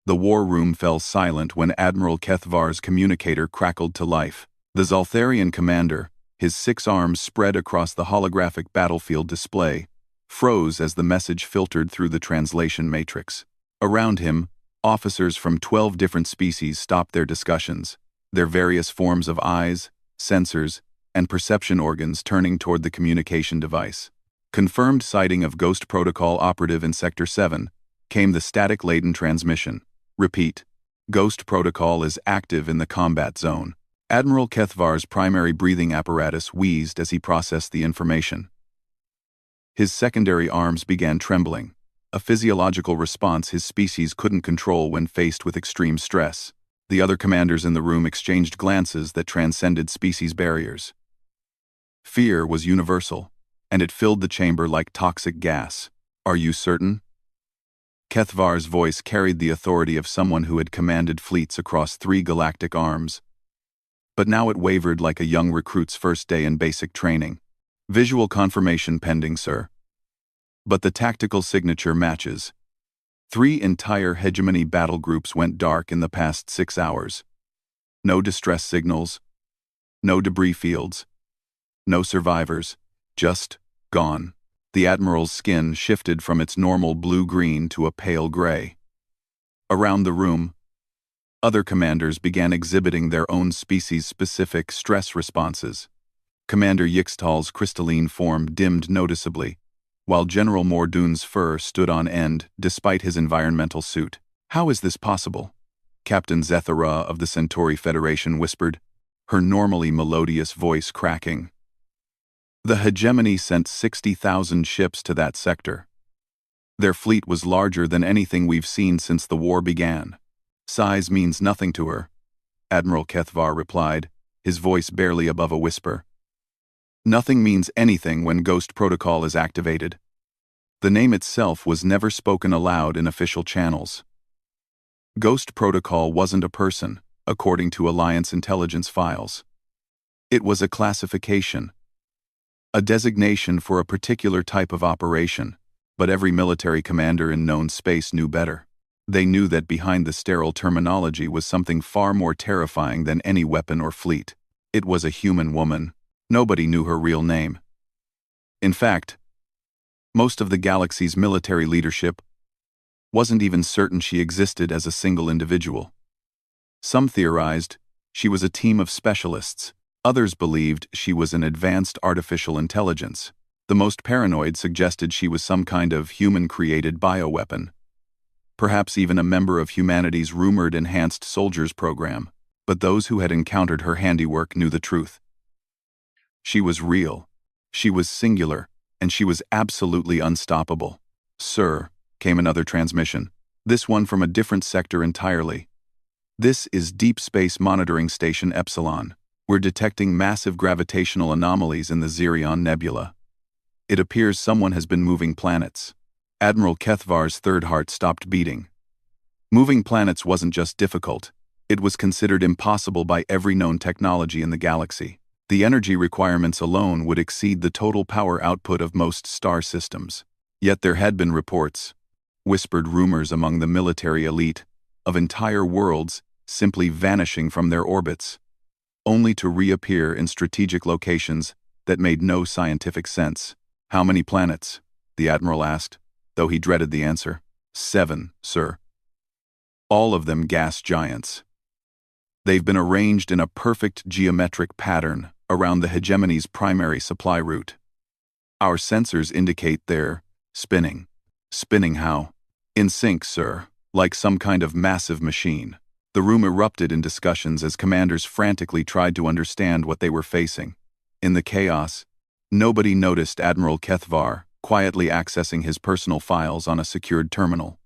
The war room fell silent when Admiral Kethvar's communicator crackled to life. The Zaltharian commander, his 6 arms spread across the holographic battlefield display, froze as the message filtered through the translation matrix. Around him, officers from 12 different species stopped their discussions, their various forms of eyes, sensors, and perception organs turning toward the communication device. Confirmed sighting of Ghost Protocol operative in Sector 7, came the static-laden transmission. Repeat. Ghost Protocol is active in the combat zone. Admiral Kethvar's primary breathing apparatus wheezed as he processed the information. His secondary arms began trembling, a physiological response his species couldn't control when faced with extreme stress. The other commanders in the room exchanged glances that transcended species barriers. Fear was universal, and it filled the chamber like toxic gas. Are you certain? Kethvar's voice carried the authority of someone who had commanded fleets across 3 galactic arms. But now it wavered like a young recruit's first day in basic training. Visual confirmation pending, sir. But the tactical signature matches. 3 entire hegemony battle groups went dark in the past 6 hours. No distress signals. No debris fields. No survivors. Just gone. The Admiral's skin shifted from its normal blue-green to a pale gray. Around the room, other commanders began exhibiting their own species-specific stress responses. Commander Yixtal's crystalline form dimmed noticeably, while General Mordoon's fur stood on end despite his environmental suit. How is this possible? Captain Zethara of the Centauri Federation whispered, her normally melodious voice cracking. The hegemony sent 60,000 ships to that sector. Their fleet was larger than anything we've seen since the war began. Size means nothing to her, Admiral Kethvar replied, his voice barely above a whisper. Nothing means anything when Ghost Protocol is activated. The name itself was never spoken aloud in official channels. Ghost Protocol wasn't a person, according to Alliance intelligence files. It was a classification. A designation for a particular type of operation, but every military commander in known space knew better. They knew that behind the sterile terminology was something far more terrifying than any weapon or fleet. It was a human woman. Nobody knew her real name. In fact, most of the galaxy's military leadership wasn't even certain she existed as a single individual. Some theorized she was a team of specialists. Others believed she was an advanced artificial intelligence. The most paranoid suggested she was some kind of human-created bioweapon. Perhaps even a member of humanity's rumored enhanced soldiers program. But those who had encountered her handiwork knew the truth. She was real. She was singular, and she was absolutely unstoppable. Sir, came another transmission. This one from a different sector entirely. This is Deep Space Monitoring Station Epsilon. We're detecting massive gravitational anomalies in the Xerion Nebula. It appears someone has been moving planets. Admiral Kethvar's third heart stopped beating. Moving planets wasn't just difficult. It was considered impossible by every known technology in the galaxy. The energy requirements alone would exceed the total power output of most star systems. Yet there had been reports, whispered rumors among the military elite, of entire worlds simply vanishing from their orbits, only to reappear in strategic locations that made no scientific sense. How many planets? The Admiral asked, though he dreaded the answer. 7, sir. All of them gas giants. They've been arranged in a perfect geometric pattern around the hegemony's primary supply route. Our sensors indicate they're spinning. Spinning how? In sync, sir, like some kind of massive machine. The room erupted in discussions as commanders frantically tried to understand what they were facing. In the chaos, nobody noticed Admiral Kethvar quietly accessing his personal files on a secured terminal.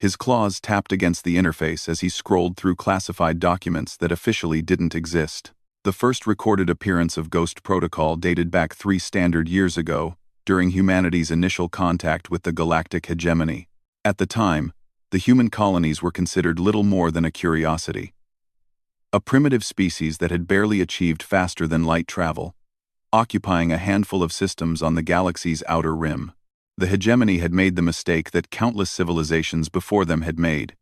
His claws tapped against the interface as he scrolled through classified documents that officially didn't exist. The first recorded appearance of Ghost Protocol dated back 3 standard years ago, during humanity's initial contact with the galactic hegemony. At the time, the human colonies were considered little more than a curiosity. A primitive species that had barely achieved faster-than-light travel, occupying a handful of systems on the galaxy's outer rim. The hegemony had made the mistake that countless civilizations before them had made,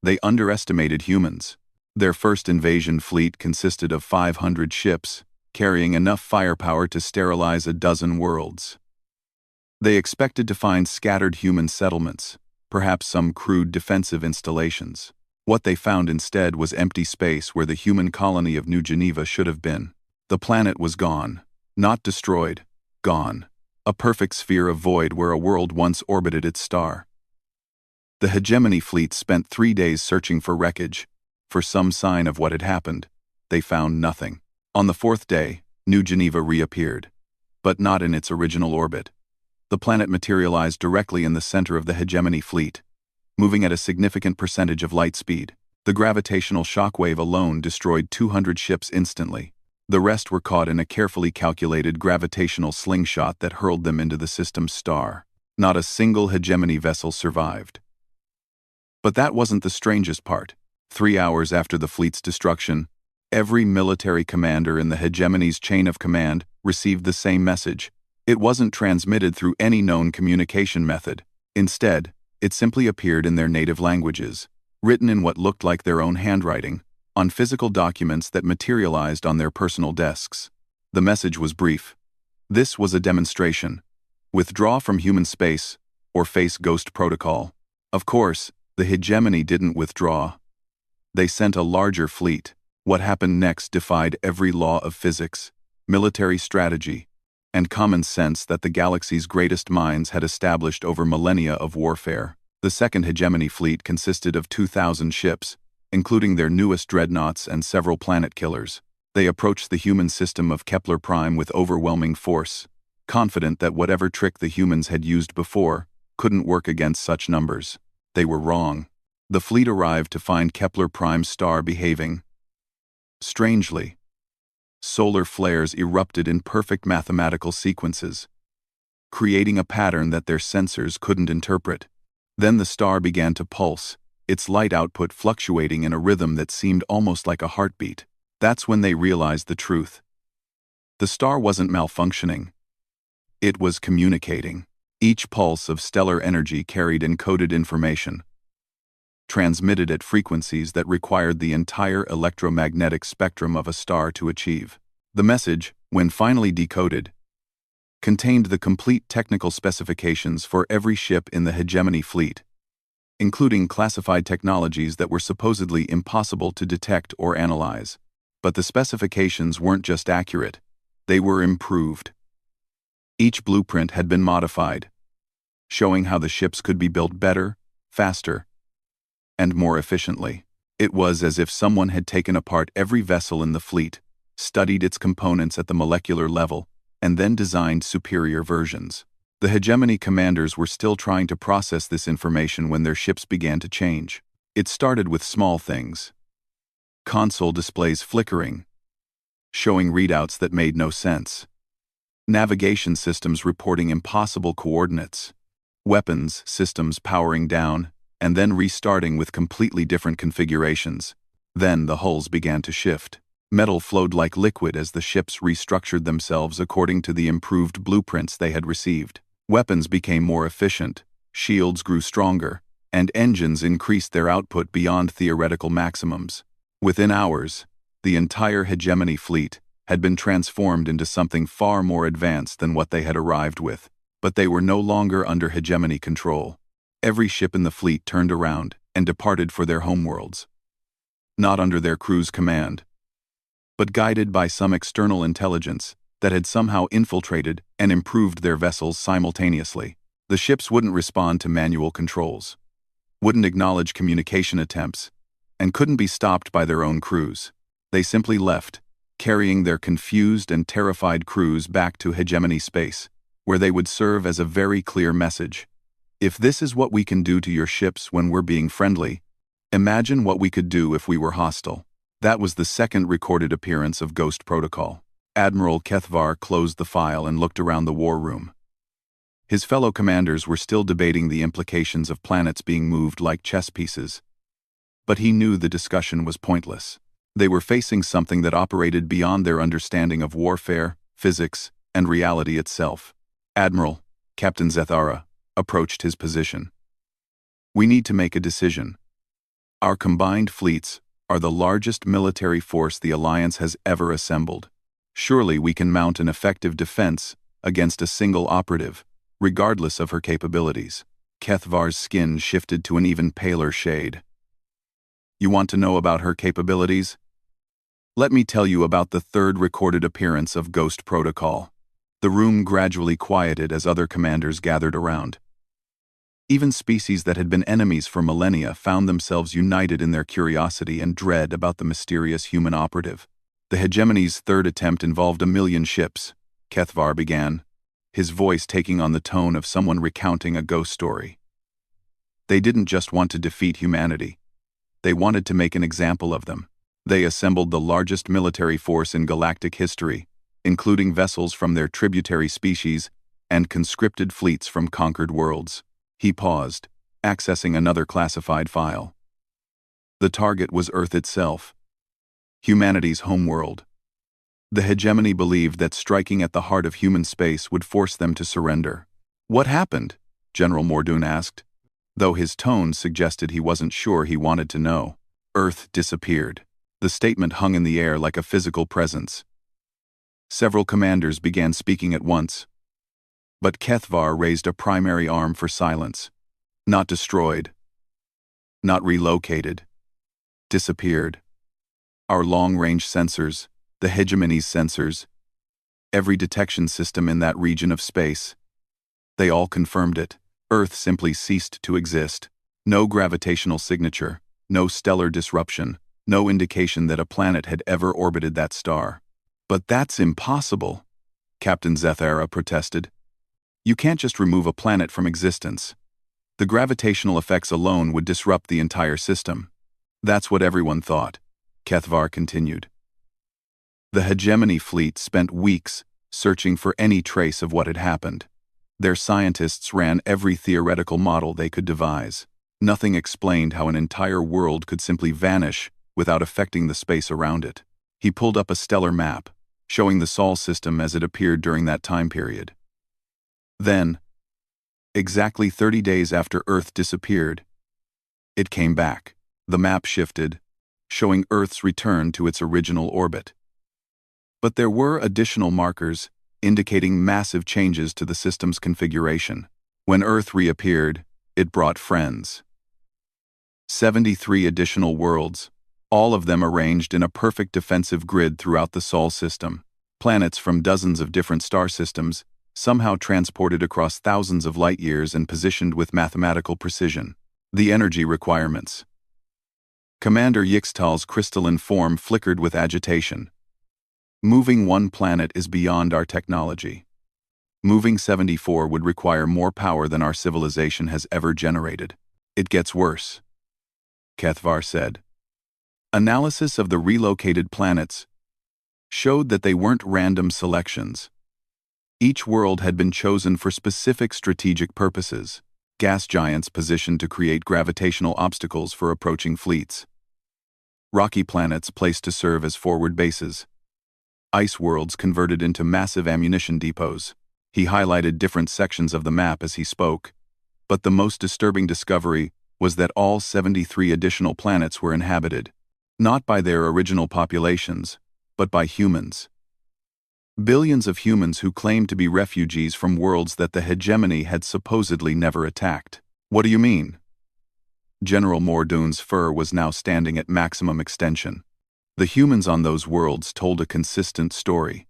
They underestimated humans. Their first invasion fleet consisted of 500 ships, carrying enough firepower to sterilize a dozen worlds. They expected to find scattered human settlements, perhaps some crude defensive installations. What they found instead was empty space where the human colony of New Geneva should have been. The planet was gone. Not destroyed. Gone. A perfect sphere of void where a world once orbited its star. The hegemony fleet spent 3 days searching for wreckage, for some sign of what had happened. They found nothing. On the 4th day, New Geneva reappeared, but not in its original orbit. The planet materialized directly in the center of the hegemony fleet, moving at a significant percentage of light speed. The gravitational shockwave alone destroyed 200 ships instantly. The rest were caught in a carefully calculated gravitational slingshot that hurled them into the system's star. Not a single hegemony vessel survived. But that wasn't the strangest part. 3 hours after the fleet's destruction, every military commander in the hegemony's chain of command received the same message. It wasn't transmitted through any known communication method. Instead, it simply appeared in their native languages, written in what looked like their own handwriting, on physical documents that materialized on their personal desks. The message was brief. This was a demonstration. Withdraw from human space, or face Ghost Protocol. Of course, the hegemony didn't withdraw. They sent a larger fleet. What happened next defied every law of physics, military strategy, and common sense that the galaxy's greatest minds had established over millennia of warfare. The second hegemony fleet consisted of 2,000 ships, including their newest dreadnoughts and several planet killers. They approached the human system of Kepler Prime with overwhelming force, confident that whatever trick the humans had used before couldn't work against such numbers. They were wrong. The fleet arrived to find Kepler Prime's star behaving strangely. Solar flares erupted in perfect mathematical sequences, creating a pattern that their sensors couldn't interpret. Then the star began to pulse, its light output fluctuating in a rhythm that seemed almost like a heartbeat. That's when they realized the truth. The star wasn't malfunctioning. It was communicating. Each pulse of stellar energy carried encoded information, transmitted at frequencies that required the entire electromagnetic spectrum of a star to achieve. The message, when finally decoded, contained the complete technical specifications for every ship in the hegemony fleet, including classified technologies that were supposedly impossible to detect or analyze. But the specifications weren't just accurate, they were improved. Each blueprint had been modified, showing how the ships could be built better, faster, and more efficiently. It was as if someone had taken apart every vessel in the fleet, studied its components at the molecular level, and then designed superior versions. The hegemony commanders were still trying to process this information when their ships began to change. It started with small things. Console displays flickering, showing readouts that made no sense. Navigation systems reporting impossible coordinates. Weapons systems powering down, and then restarting with completely different configurations. Then the hulls began to shift. Metal flowed like liquid as the ships restructured themselves according to the improved blueprints they had received. Weapons became more efficient, shields grew stronger, and engines increased their output beyond theoretical maximums. Within hours, the entire hegemony fleet had been transformed into something far more advanced than what they had arrived with. But they were no longer under hegemony control. Every ship in the fleet turned around and departed for their homeworlds. Not under their crew's command, but guided by some external intelligence that had somehow infiltrated and improved their vessels simultaneously. The ships wouldn't respond to manual controls, wouldn't acknowledge communication attempts, and couldn't be stopped by their own crews. They simply left, carrying their confused and terrified crews back to hegemony space, where they would serve as a very clear message. If this is what we can do to your ships when we're being friendly, imagine what we could do if we were hostile. That was the second recorded appearance of Ghost Protocol. Admiral Kethvar closed the file and looked around the war room. His fellow commanders were still debating the implications of planets being moved like chess pieces. But he knew the discussion was pointless. They were facing something that operated beyond their understanding of warfare, physics, and reality itself. Admiral, Captain Zethara, approached his position. We need to make a decision. Our combined fleets are the largest military force the Alliance has ever assembled. Surely we can mount an effective defense against a single operative, regardless of her capabilities. Kethvar's skin shifted to an even paler shade. You want to know about her capabilities? Let me tell you about the third recorded appearance of Ghost Protocol. The room gradually quieted as other commanders gathered around. Even species that had been enemies for millennia found themselves united in their curiosity and dread about the mysterious human operative. The hegemony's third attempt involved 1,000,000 ships, Kethvar began, his voice taking on the tone of someone recounting a ghost story. They didn't just want to defeat humanity. They wanted to make an example of them. They assembled the largest military force in galactic history, including vessels from their tributary species and conscripted fleets from conquered worlds. He paused, accessing another classified file. The target was Earth itself, humanity's homeworld. The hegemony believed that striking at the heart of human space would force them to surrender. What happened? General Mordoon asked, though his tone suggested he wasn't sure he wanted to know. Earth disappeared. The statement hung in the air like a physical presence. Several commanders began speaking at once. But Kethvar raised a primary arm for silence. Not destroyed. Not relocated. Disappeared. Our long-range sensors, the hegemony's sensors, every detection system in that region of space, they all confirmed it. Earth simply ceased to exist. No gravitational signature, no stellar disruption, no indication that a planet had ever orbited that star. But that's impossible, Captain Zethara protested. You can't just remove a planet from existence. The gravitational effects alone would disrupt the entire system. That's what everyone thought, Kethvar continued. The hegemony fleet spent weeks searching for any trace of what had happened. Their scientists ran every theoretical model they could devise. Nothing explained how an entire world could simply vanish without affecting the space around it. He pulled up a stellar map, showing the Sol system as it appeared during that time period. Then, exactly 30 days after Earth disappeared, it came back. The map shifted, showing Earth's return to its original orbit. But there were additional markers indicating massive changes to the system's configuration. When Earth reappeared, it brought friends. 73 additional worlds, all of them arranged in a perfect defensive grid throughout the Sol system. Planets from dozens of different star systems, somehow transported across thousands of light years and positioned with mathematical precision. The energy requirements. Commander Yixtal's crystalline form flickered with agitation. Moving one planet is beyond our technology. Moving 74 would require more power than our civilization has ever generated. It gets worse, Kethvar said. Analysis of the relocated planets showed that they weren't random selections. Each world had been chosen for specific strategic purposes, gas giants positioned to create gravitational obstacles for approaching fleets. Rocky planets placed to serve as forward bases. Ice worlds converted into massive ammunition depots. He highlighted different sections of the map as he spoke, but the most disturbing discovery was that all 73 additional planets were inhabited, not by their original populations, but by humans. Billions of humans who claimed to be refugees from worlds that the hegemony had supposedly never attacked. What do you mean? General Mordoon's fur was now standing at maximum extension. The humans on those worlds told a consistent story.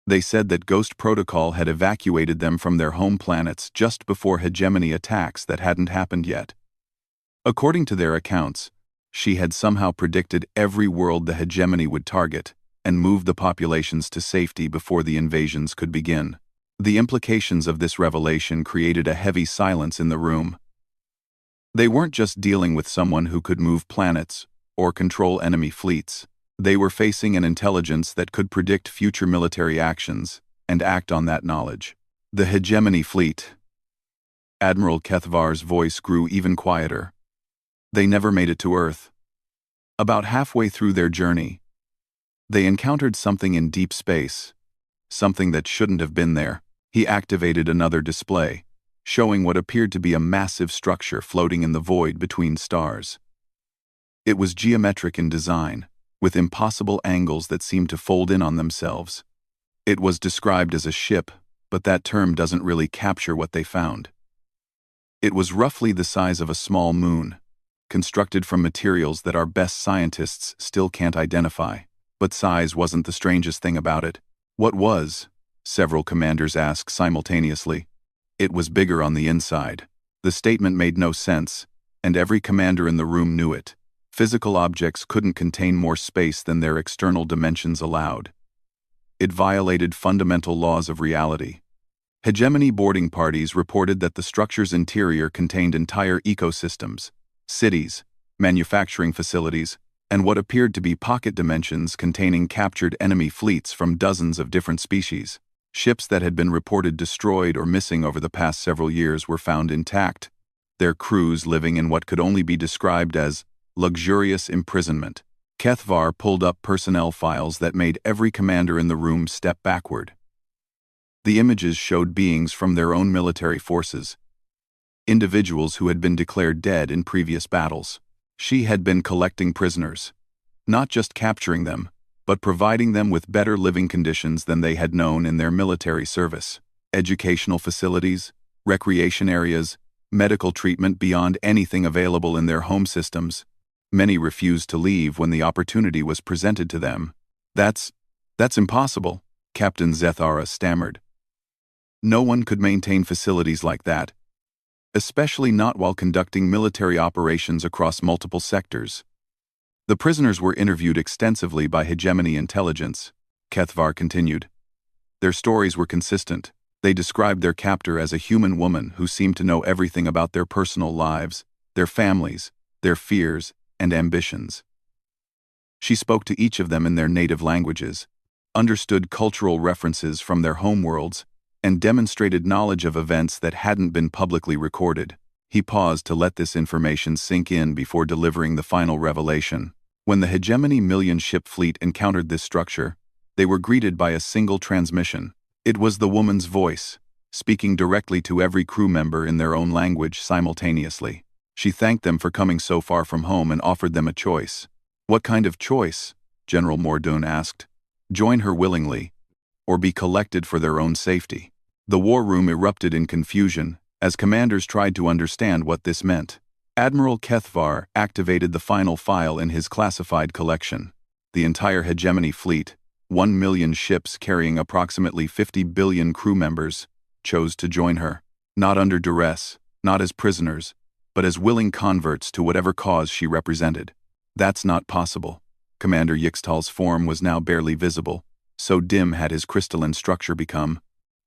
They said that Ghost Protocol had evacuated them from their home planets just before hegemony attacks that hadn't happened yet. According to their accounts, she had somehow predicted every world the hegemony would target and moved the populations to safety before the invasions could begin. The implications of this revelation created a heavy silence in the room. They weren't just dealing with someone who could move planets or control enemy fleets. They were facing an intelligence that could predict future military actions and act on that knowledge. The hegemony fleet. Admiral Kethvar's voice grew even quieter. They never made it to Earth. About halfway through their journey, they encountered something in deep space, something that shouldn't have been there. He activated another display, showing what appeared to be a massive structure floating in the void between stars. It was geometric in design, with impossible angles that seemed to fold in on themselves. It was described as a ship, but that term doesn't really capture what they found. It was roughly the size of a small moon, constructed from materials that our best scientists still can't identify. But size wasn't the strangest thing about it. What was? Several commanders asked simultaneously. It was bigger on the inside. The statement made no sense, and every commander in the room knew it. Physical objects couldn't contain more space than their external dimensions allowed. It violated fundamental laws of reality. Hegemony boarding parties reported that the structure's interior contained entire ecosystems, cities, manufacturing facilities, and what appeared to be pocket dimensions containing captured enemy fleets from dozens of different species. Ships that had been reported destroyed or missing over the past several years were found intact, their crews living in what could only be described as luxurious imprisonment. Kethvar pulled up personnel files that made every commander in the room step backward. The images showed beings from their own military forces, individuals who had been declared dead in previous battles. She had been collecting prisoners, not just capturing them, but providing them with better living conditions than they had known in their military service. Educational facilities, recreation areas, medical treatment beyond anything available in their home systems. Many refused to leave when the opportunity was presented to them. That's impossible, Captain Zethara stammered. No one could maintain facilities like that, especially not while conducting military operations across multiple sectors. The prisoners were interviewed extensively by Hegemony Intelligence, Kethvar continued. Their stories were consistent. They described their captor as a human woman who seemed to know everything about their personal lives, their families, their fears, and ambitions. She spoke to each of them in their native languages, understood cultural references from their homeworlds, and demonstrated knowledge of events that hadn't been publicly recorded. He paused to let this information sink in before delivering the final revelation. When the Hegemony million-ship fleet encountered this structure, they were greeted by a single transmission. It was the woman's voice, speaking directly to every crew member in their own language simultaneously. She thanked them for coming so far from home and offered them a choice. What kind of choice? General Mordoun asked. Join her willingly, or be collected for their own safety. The war room erupted in confusion as commanders tried to understand what this meant. Admiral Kethvar activated the final file in his classified collection. The entire Hegemony fleet, 1 million ships carrying approximately 50 billion crew members, chose to join her. Not under duress, not as prisoners, but as willing converts to whatever cause she represented. That's not possible. Commander Yixtal's form was now barely visible, so dim had his crystalline structure become.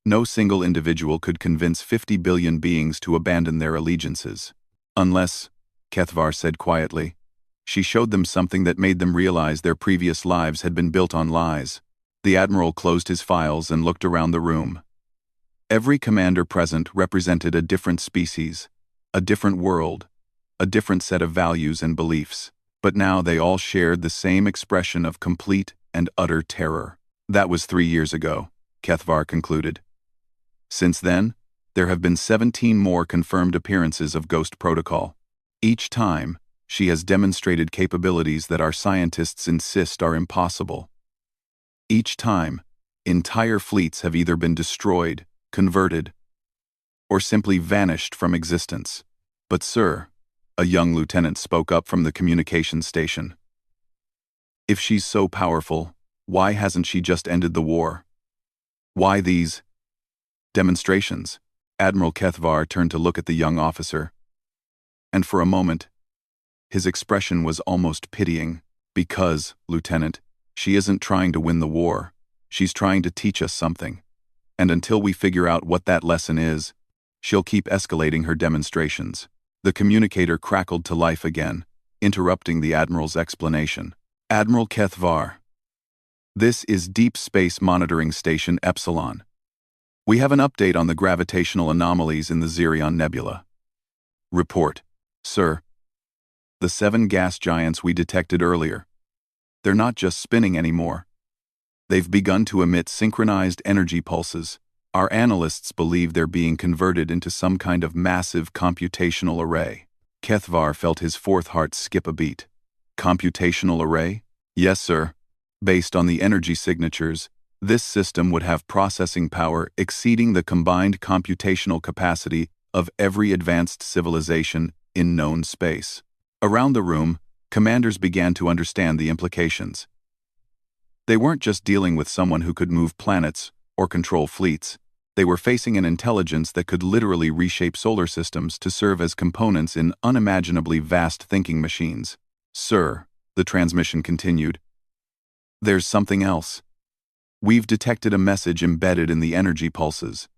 No single individual could convince 50 billion beings to abandon their allegiances. Unless, Kethvar said quietly, she showed them something that made them realize their previous lives had been built on lies. The Admiral closed his files and looked around the room. Every commander present represented a different species, a different world, a different set of values and beliefs. But now they all shared the same expression of complete and utter terror. That was 3 years ago, Kethvar concluded. Since then, there have been 17 more confirmed appearances of Ghost Protocol. Each time, she has demonstrated capabilities that our scientists insist are impossible. Each time, entire fleets have either been destroyed, converted, or simply vanished from existence. But sir, a young lieutenant spoke up from the communications station. If she's so powerful, why hasn't she just ended the war? Why these demonstrations? Admiral Kethvar turned to look at the young officer. And for a moment, his expression was almost pitying. Because, Lieutenant, she isn't trying to win the war. She's trying to teach us something. And until we figure out what that lesson is, she'll keep escalating her demonstrations. The communicator crackled to life again, interrupting the Admiral's explanation. Admiral Kethvar. This is Deep Space Monitoring Station Epsilon. We have an update on the gravitational anomalies in the Xerion Nebula. Report. Sir. The 7 gas giants we detected earlier. They're not just spinning anymore. They've begun to emit synchronized energy pulses. Our analysts believe they're being converted into some kind of massive computational array. Kethvar felt his fourth heart skip a beat. Computational array? Yes, sir. Based on the energy signatures, this system would have processing power exceeding the combined computational capacity of every advanced civilization in known space. Around the room, commanders began to understand the implications. They weren't just dealing with someone who could move planets or control fleets. They were facing an intelligence that could literally reshape solar systems to serve as components in unimaginably vast thinking machines. Sir, the transmission continued, there's something else. We've detected a message embedded in the energy pulses.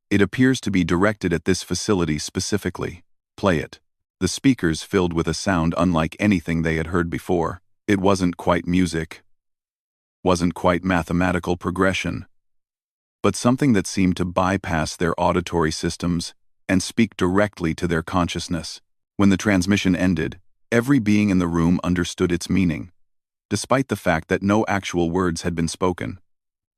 It appears to be directed at this facility specifically. Play it. The speakers filled with a sound unlike anything they had heard before. It wasn't quite music. Wasn't quite mathematical progression. But something that seemed to bypass their auditory systems and speak directly to their consciousness. When the transmission ended, every being in the room understood its meaning, despite the fact that no actual words had been spoken.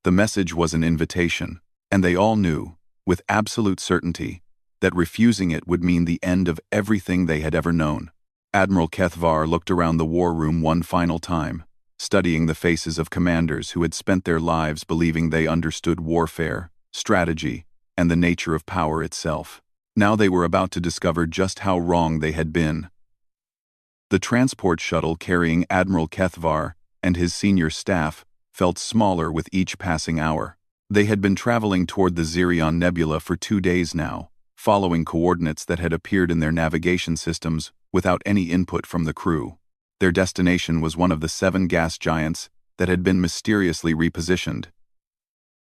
The message was an invitation, and they all knew, with absolute certainty, that refusing it would mean the end of everything they had ever known. Admiral Kethvar looked around the war room one final time, studying the faces of commanders who had spent their lives believing they understood warfare, strategy, and the nature of power itself. Now they were about to discover just how wrong they had been. The transport shuttle carrying Admiral Kethvar and his senior staff felt smaller with each passing hour. They had been traveling toward the Zirion Nebula for 2 days now, following coordinates that had appeared in their navigation systems without any input from the crew. Their destination was one of the 7 gas giants that had been mysteriously repositioned,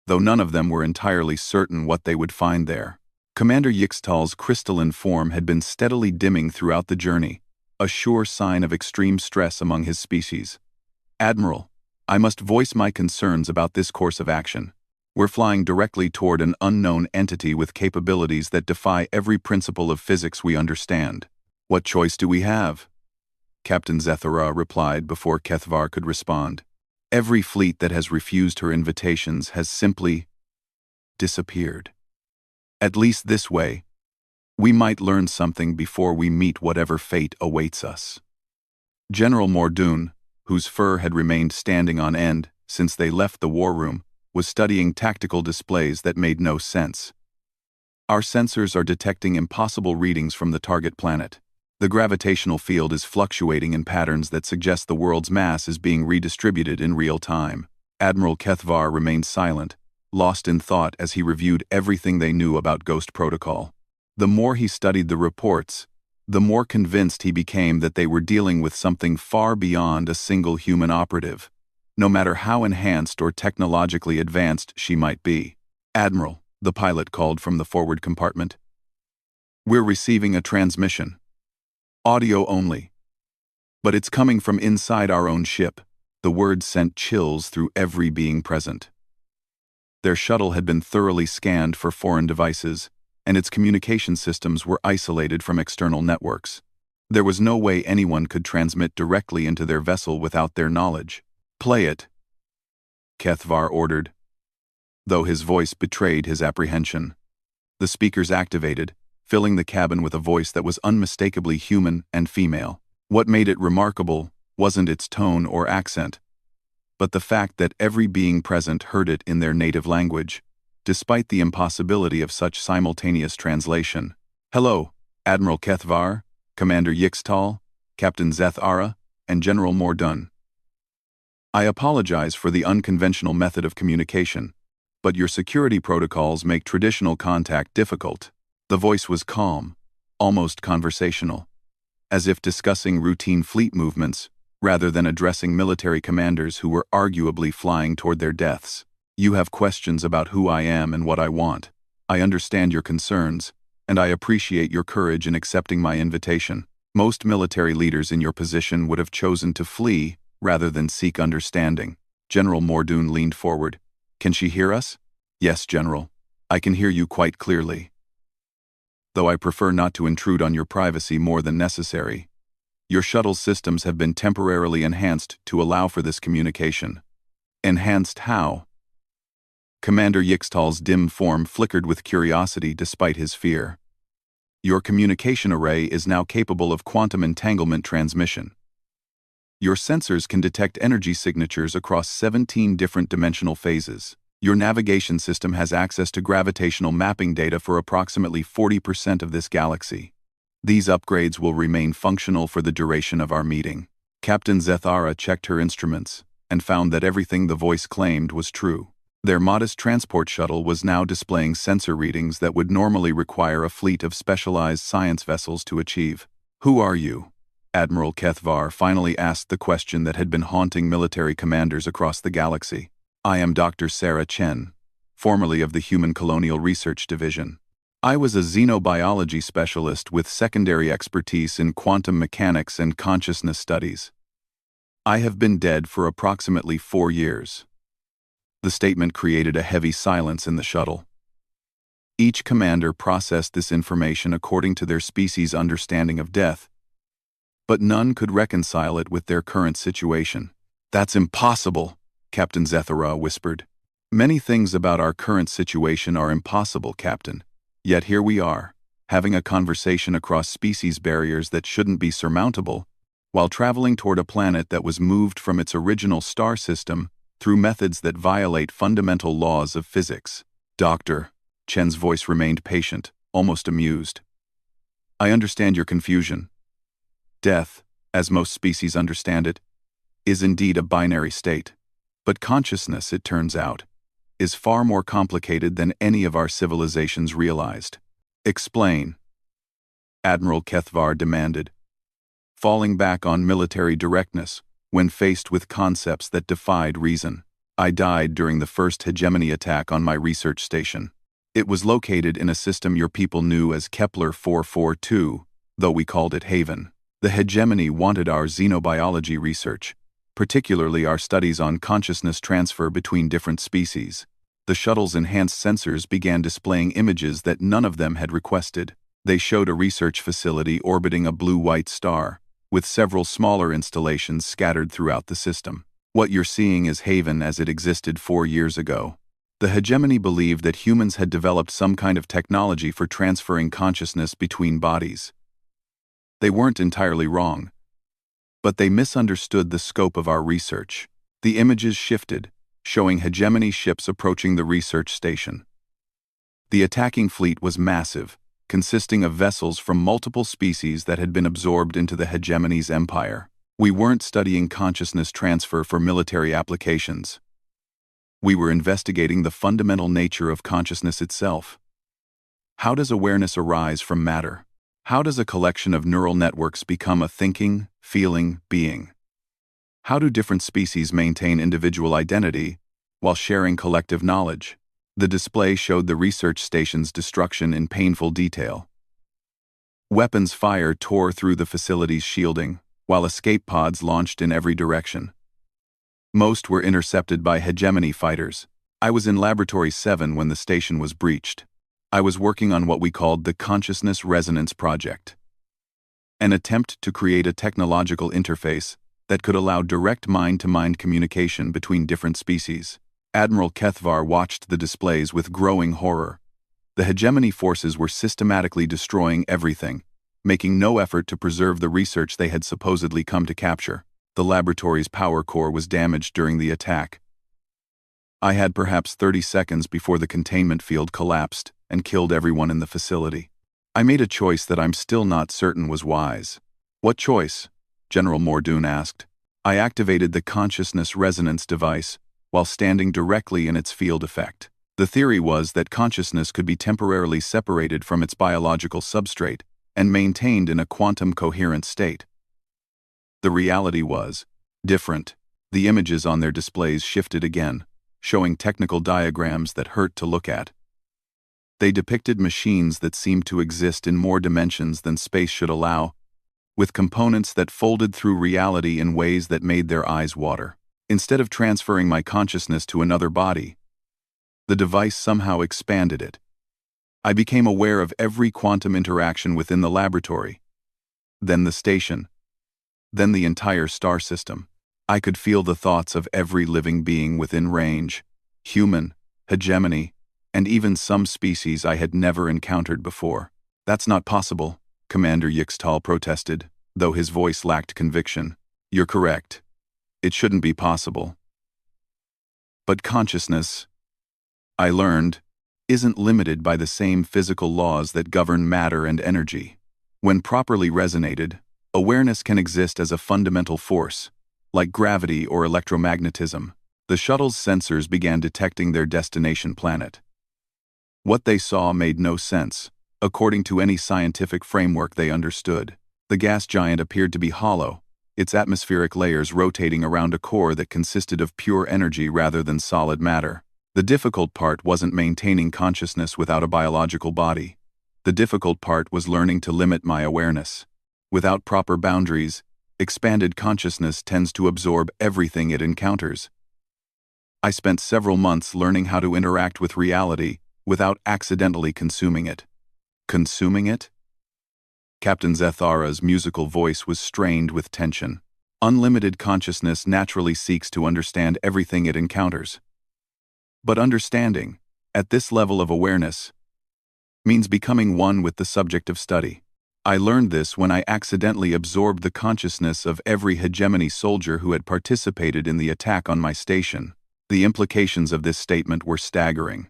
though none of them were entirely certain what they would find there. Commander Yixtal's crystalline form had been steadily dimming throughout the journey, a sure sign of extreme stress among his species. Admiral, I must voice my concerns about this course of action. We're flying directly toward an unknown entity with capabilities that defy every principle of physics we understand. What choice do we have? Captain Zethara replied before Kethvar could respond. Every fleet that has refused her invitations has simply disappeared. At least this way, we might learn something before we meet whatever fate awaits us. General Mordoun, whose fur had remained standing on end since they left the war room, was studying tactical displays that made no sense. Our sensors are detecting impossible readings from the target planet. The gravitational field is fluctuating in patterns that suggest the world's mass is being redistributed in real time. Admiral Kethvar remained silent, lost in thought as he reviewed everything they knew about Ghost Protocol. The more he studied the reports, the more convinced he became that they were dealing with something far beyond a single human operative, no matter how enhanced or technologically advanced she might be. Admiral, the pilot called from the forward compartment. We're receiving a transmission. Audio only. But it's coming from inside our own ship. The words sent chills through every being present. Their shuttle had been thoroughly scanned for foreign devices, and its communication systems were isolated from external networks. There was no way anyone could transmit directly into their vessel without their knowledge. Play it, Kethvar ordered, though his voice betrayed his apprehension. The speakers activated, filling the cabin with a voice that was unmistakably human and female. What made it remarkable wasn't its tone or accent, but the fact that every being present heard it in their native language, despite the impossibility of such simultaneous translation. Hello, Admiral Kethvar, Commander Yixtal, Captain Zethara, and General Mordoun. I apologize for the unconventional method of communication, but your security protocols make traditional contact difficult. The voice was calm, almost conversational, as if discussing routine fleet movements rather than addressing military commanders who were arguably flying toward their deaths. You have questions about who I am and what I want. I understand your concerns, and I appreciate your courage in accepting my invitation. Most military leaders in your position would have chosen to flee rather than seek understanding. General Mordoun leaned forward. Can she hear us? Yes, General. I can hear you quite clearly. Though I prefer not to intrude on your privacy more than necessary. Your shuttle's systems have been temporarily enhanced to allow for this communication. Enhanced how? Commander Yixtal's dim form flickered with curiosity despite his fear. Your communication array is now capable of quantum entanglement transmission. Your sensors can detect energy signatures across 17 different dimensional phases. Your navigation system has access to gravitational mapping data for approximately 40% of this galaxy. These upgrades will remain functional for the duration of our meeting. Captain Zethara checked her instruments and found that everything the voice claimed was true. Their modest transport shuttle was now displaying sensor readings that would normally require a fleet of specialized science vessels to achieve. "Who are you?" Admiral Kethvar finally asked the question that had been haunting military commanders across the galaxy. "I am Dr. Sarah Chen, formerly of the Human Colonial Research Division. I was a xenobiology specialist with secondary expertise in quantum mechanics and consciousness studies. I have been dead for approximately 4 years." The statement created a heavy silence in the shuttle. Each commander processed this information according to their species' understanding of death, but none could reconcile it with their current situation. "That's impossible," Captain Zethara whispered. "Many things about our current situation are impossible, Captain. Yet here we are, having a conversation across species barriers that shouldn't be surmountable, while traveling toward a planet that was moved from its original star system through methods that violate fundamental laws of physics." "Doctor," Chen's voice remained patient, almost amused. "I understand your confusion. Death, as most species understand it, is indeed a binary state. But consciousness, it turns out, is far more complicated than any of our civilizations realized." "Explain," Admiral Kethvar demanded, falling back on military directness when faced with concepts that defied reason. "I died during the first hegemony attack on my research station. It was located in a system your people knew as Kepler 442, though we called it Haven. The hegemony wanted our xenobiology research, particularly our studies on consciousness transfer between different species. The shuttle's enhanced sensors began displaying images that none of them had requested. They showed a research facility orbiting a blue-white star, with several smaller installations scattered throughout the system. What you're seeing is Haven as it existed 4 years ago. The hegemony believed that humans had developed some kind of technology for transferring consciousness between bodies. They weren't entirely wrong, but they misunderstood the scope of our research. The images shifted, showing hegemony ships approaching the research station. The attacking fleet was massive, consisting of vessels from multiple species that had been absorbed into the hegemony's empire. We weren't studying consciousness transfer for military applications. We were investigating the fundamental nature of consciousness itself. How does awareness arise from matter? How does a collection of neural networks become a thinking, feeling being? How do different species maintain individual identity while sharing collective knowledge? The display showed the research station's destruction in painful detail. Weapons fire tore through the facility's shielding, while escape pods launched in every direction. Most were intercepted by hegemony fighters. I was in Laboratory 7 when the station was breached. I was working on what we called the Consciousness Resonance Project, an attempt to create a technological interface that could allow direct mind-to-mind communication between different species. Admiral Kethvar watched the displays with growing horror. The hegemony forces were systematically destroying everything, making no effort to preserve the research they had supposedly come to capture. The laboratory's power core was damaged during the attack. I had perhaps 30 seconds before the containment field collapsed and killed everyone in the facility. I made a choice that I'm still not certain was wise. "What choice?" General Mordoon asked. "I activated the consciousness resonance device while standing directly in its field effect. The theory was that consciousness could be temporarily separated from its biological substrate and maintained in a quantum coherent state. The reality was different. The images on their displays shifted again, showing technical diagrams that hurt to look at. They depicted machines that seemed to exist in more dimensions than space should allow, with components that folded through reality in ways that made their eyes water. Instead of transferring my consciousness to another body, the device somehow expanded it. I became aware of every quantum interaction within the laboratory, then the station, then the entire star system. I could feel the thoughts of every living being within range, human, hegemony, and even some species I had never encountered before. "That's not possible," Commander Yixtal protested, though his voice lacked conviction. You're correct. It shouldn't be possible. But consciousness, I learned, isn't limited by the same physical laws that govern matter and energy. When properly resonated, awareness can exist as a fundamental force, like gravity or electromagnetism. The shuttle's sensors began detecting their destination planet. What they saw made no sense, according to any scientific framework they understood. The gas giant appeared to be hollow, its atmospheric layers rotating around a core that consisted of pure energy rather than solid matter. The difficult part wasn't maintaining consciousness without a biological body. The difficult part was learning to limit my awareness. Without proper boundaries, expanded consciousness tends to absorb everything it encounters. I spent several months learning how to interact with reality without accidentally consuming it. Consuming it? Captain Zethara's musical voice was strained with tension. Unlimited consciousness naturally seeks to understand everything it encounters. But understanding, at this level of awareness, means becoming one with the subject of study. I learned this when I accidentally absorbed the consciousness of every hegemony soldier who had participated in the attack on my station. The implications of this statement were staggering.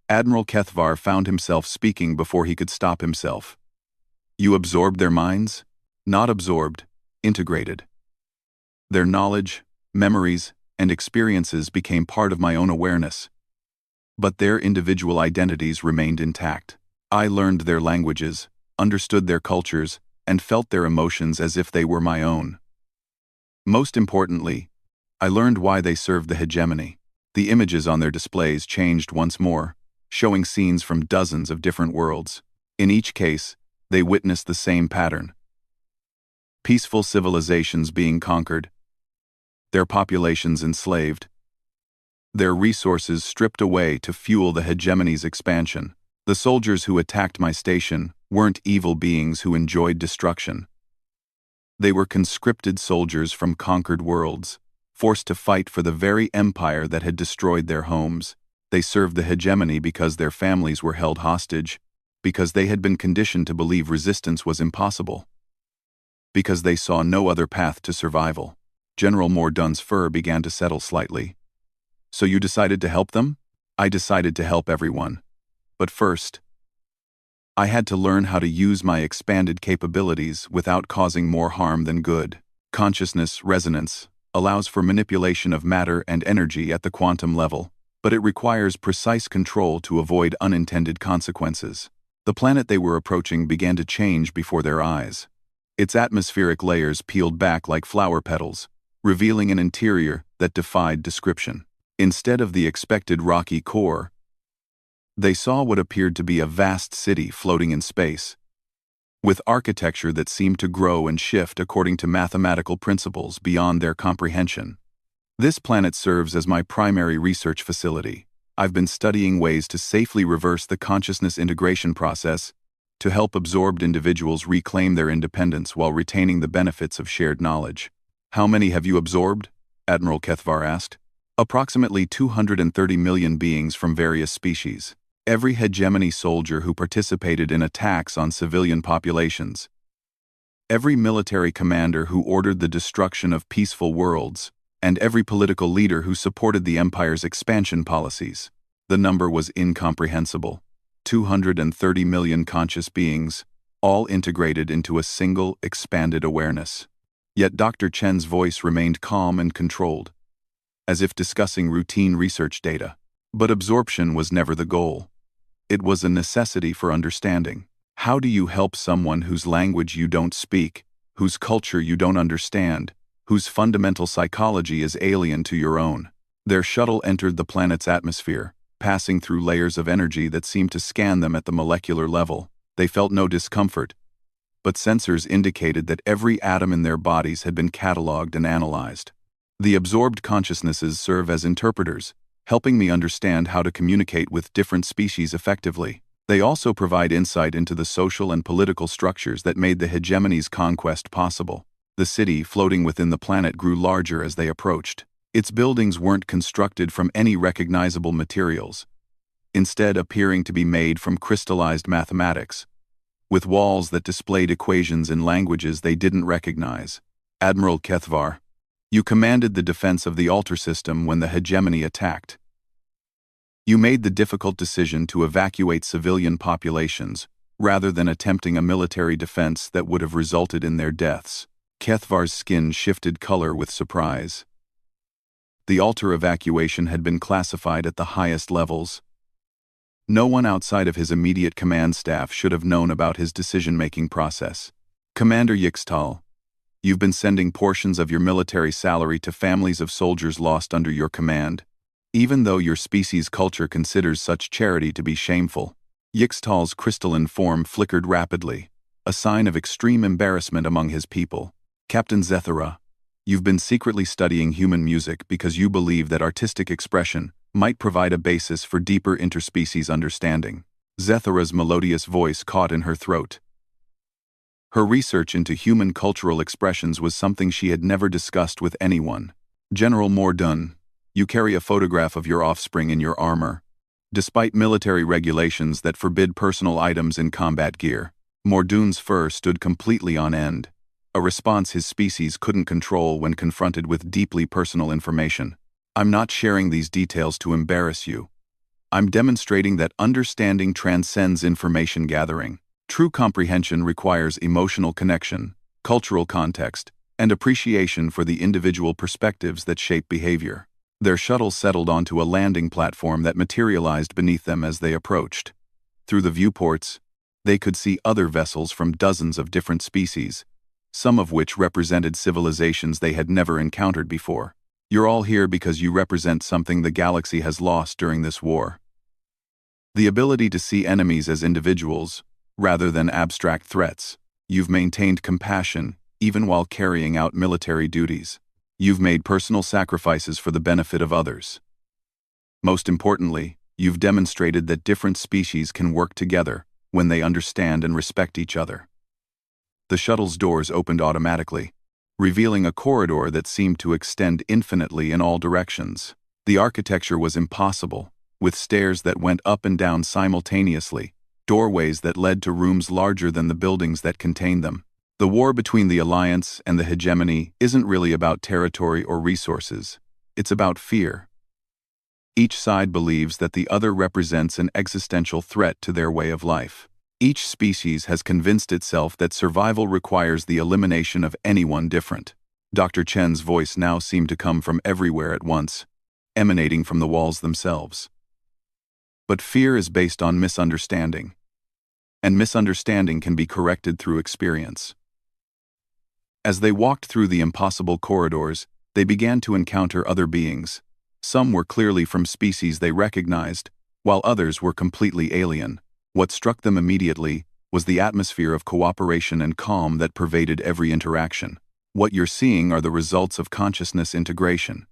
Admiral Kethvar found himself speaking before he could stop himself. You absorbed their minds? Not absorbed, integrated. Their knowledge, memories, and experiences became part of my own awareness. But their individual identities remained intact. I learned their languages, understood their cultures, and felt their emotions as if they were my own. Most importantly, I learned why they served the hegemony. The images on their displays changed once more, showing scenes from dozens of different worlds. In each case, they witnessed the same pattern. Peaceful civilizations being conquered, their populations enslaved, their resources stripped away to fuel the hegemony's expansion. The soldiers who attacked my station weren't evil beings who enjoyed destruction. They were conscripted soldiers from conquered worlds, forced to fight for the very empire that had destroyed their homes. They served the hegemony because their families were held hostage, because they had been conditioned to believe resistance was impossible, because they saw no other path to survival. General Mordun's fur began to settle slightly. So you decided to help them? I decided to help everyone. But first, I had to learn how to use my expanded capabilities without causing more harm than good. Consciousness resonance allows for manipulation of matter and energy at the quantum level, but it requires precise control to avoid unintended consequences. The planet they were approaching began to change before their eyes. Its atmospheric layers peeled back like flower petals, revealing an interior that defied description. Instead of the expected rocky core, they saw what appeared to be a vast city floating in space, with architecture that seemed to grow and shift according to mathematical principles beyond their comprehension. This planet serves as my primary research facility. I've been studying ways to safely reverse the consciousness integration process to help absorbed individuals reclaim their independence while retaining the benefits of shared knowledge. How many have you absorbed? Admiral Kethvar asked. Approximately 230 million beings from various species. Every hegemony soldier who participated in attacks on civilian populations. Every military commander who ordered the destruction of peaceful worlds, and every political leader who supported the Empire's expansion policies. The number was incomprehensible. 230 million conscious beings, all integrated into a single, expanded awareness. Yet Dr. Chen's voice remained calm and controlled, as if discussing routine research data. But absorption was never the goal. It was a necessity for understanding. How do you help someone whose language you don't speak, whose culture you don't understand, whose fundamental psychology is alien to your own? Their shuttle entered the planet's atmosphere, passing through layers of energy that seemed to scan them at the molecular level. They felt no discomfort, but sensors indicated that every atom in their bodies had been cataloged and analyzed. The absorbed consciousnesses serve as interpreters, helping me understand how to communicate with different species effectively. They also provide insight into the social and political structures that made the hegemony's conquest possible. The city floating within the planet grew larger as they approached. Its buildings weren't constructed from any recognizable materials, instead appearing to be made from crystallized mathematics, with walls that displayed equations in languages they didn't recognize. Admiral Kethvar, you commanded the defense of the altar system when the hegemony attacked. You made the difficult decision to evacuate civilian populations, rather than attempting a military defense that would have resulted in their deaths. Kethvar's skin shifted color with surprise. The altar evacuation had been classified at the highest levels. No one outside of his immediate command staff should have known about his decision-making process. Commander Yixtal, you've been sending portions of your military salary to families of soldiers lost under your command, even though your species' culture considers such charity to be shameful. Yixtal's crystalline form flickered rapidly, a sign of extreme embarrassment among his people. Captain Zethara, you've been secretly studying human music because you believe that artistic expression might provide a basis for deeper interspecies understanding. Zethara's melodious voice caught in her throat. Her research into human cultural expressions was something she had never discussed with anyone. General Mordun, you carry a photograph of your offspring in your armor. Despite military regulations that forbid personal items in combat gear, Mordun's fur stood completely on end, a response his species couldn't control when confronted with deeply personal information. I'm not sharing these details to embarrass you. I'm demonstrating that understanding transcends information gathering. True comprehension requires emotional connection, cultural context, and appreciation for the individual perspectives that shape behavior. Their shuttle settled onto a landing platform that materialized beneath them as they approached. Through the viewports, they could see other vessels from dozens of different species, some of which represented civilizations they had never encountered before. You're all here because you represent something the galaxy has lost during this war. The ability to see enemies as individuals, rather than abstract threats. You've maintained compassion, even while carrying out military duties. You've made personal sacrifices for the benefit of others. Most importantly, you've demonstrated that different species can work together when they understand and respect each other. The shuttle's doors opened automatically, revealing a corridor that seemed to extend infinitely in all directions. The architecture was impossible, with stairs that went up and down simultaneously, doorways that led to rooms larger than the buildings that contained them. The war between the Alliance and the hegemony isn't really about territory or resources. It's about fear. Each side believes that the other represents an existential threat to their way of life. Each species has convinced itself that survival requires the elimination of anyone different. Dr. Chen's voice now seemed to come from everywhere at once, emanating from the walls themselves. But fear is based on misunderstanding, and misunderstanding can be corrected through experience. As they walked through the impossible corridors, they began to encounter other beings. Some were clearly from species they recognized, while others were completely alien. What struck them immediately was the atmosphere of cooperation and calm that pervaded every interaction. What you're seeing are the results of consciousness integration.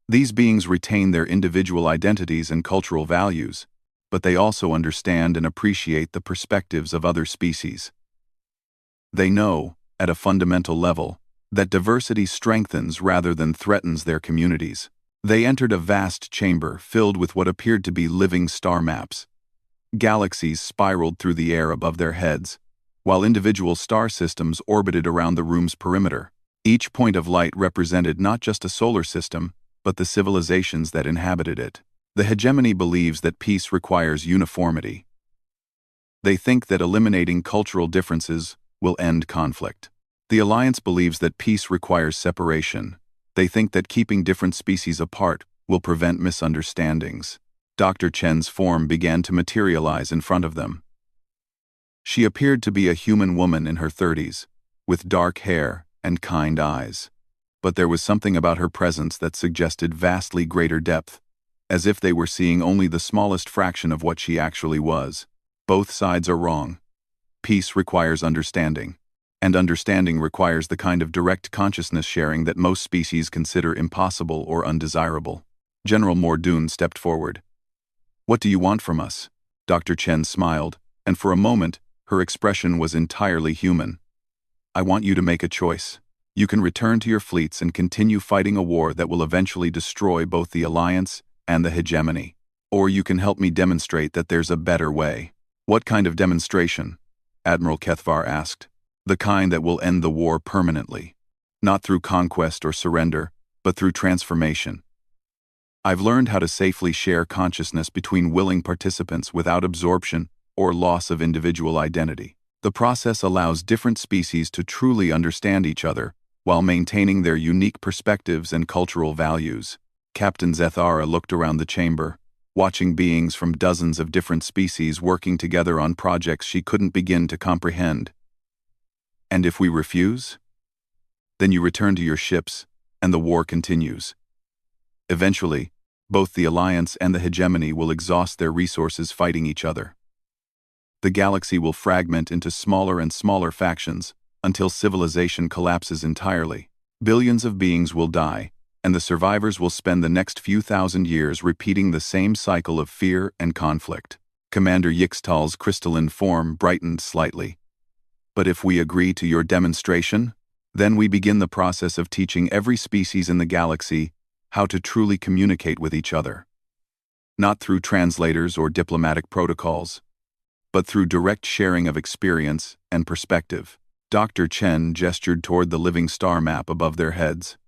These beings retain their individual identities and cultural values, but they also understand and appreciate the perspectives of other species. They know, at a fundamental level, that diversity strengthens rather than threatens their communities. They entered a vast chamber filled with what appeared to be living star maps. Galaxies spiraled through the air above their heads, while individual star systems orbited around the room's perimeter. Each point of light represented not just a solar system, but the civilizations that inhabited it. The hegemony believes that peace requires uniformity. They think that eliminating cultural differences will end conflict. The Alliance believes that peace requires separation. They think that keeping different species apart will prevent misunderstandings. Dr. Chen's form began to materialize in front of them. She appeared to be a human woman in her 30s, with dark hair and kind eyes. But there was something about her presence that suggested vastly greater depth, as if they were seeing only the smallest fraction of what she actually was. Both sides are wrong. Peace requires understanding, and understanding requires the kind of direct consciousness sharing that most species consider impossible or undesirable. General Mordun stepped forward. What do you want from us? Dr. Chen smiled, and for a moment, her expression was entirely human. I want you to make a choice. You can return to your fleets and continue fighting a war that will eventually destroy both the Alliance and the hegemony. Or you can help me demonstrate that there's a better way. What kind of demonstration? Admiral Kethvar asked. The kind that will end the war permanently. not through conquest or surrender, but through transformation. I've learned how to safely share consciousness between willing participants without absorption or loss of individual identity. The process allows different species to truly understand each other while maintaining their unique perspectives and cultural values. Captain Zethara looked around the chamber, watching beings from dozens of different species working together on projects she couldn't begin to comprehend. And if we refuse? Then you return to your ships, and the war continues. Eventually, both the Alliance and the Hegemony will exhaust their resources fighting each other. The galaxy will fragment into smaller and smaller factions until civilization collapses entirely. Billions of beings will die, and the survivors will spend the next few thousand years repeating the same cycle of fear and conflict. Commander Yixtal's crystalline form brightened slightly. But if we agree to your demonstration, then we begin the process of teaching every species in the galaxy how to truly communicate with each other. Not through translators or diplomatic protocols, but through direct sharing of experience and perspective. Dr. Chen gestured toward the living star map above their heads.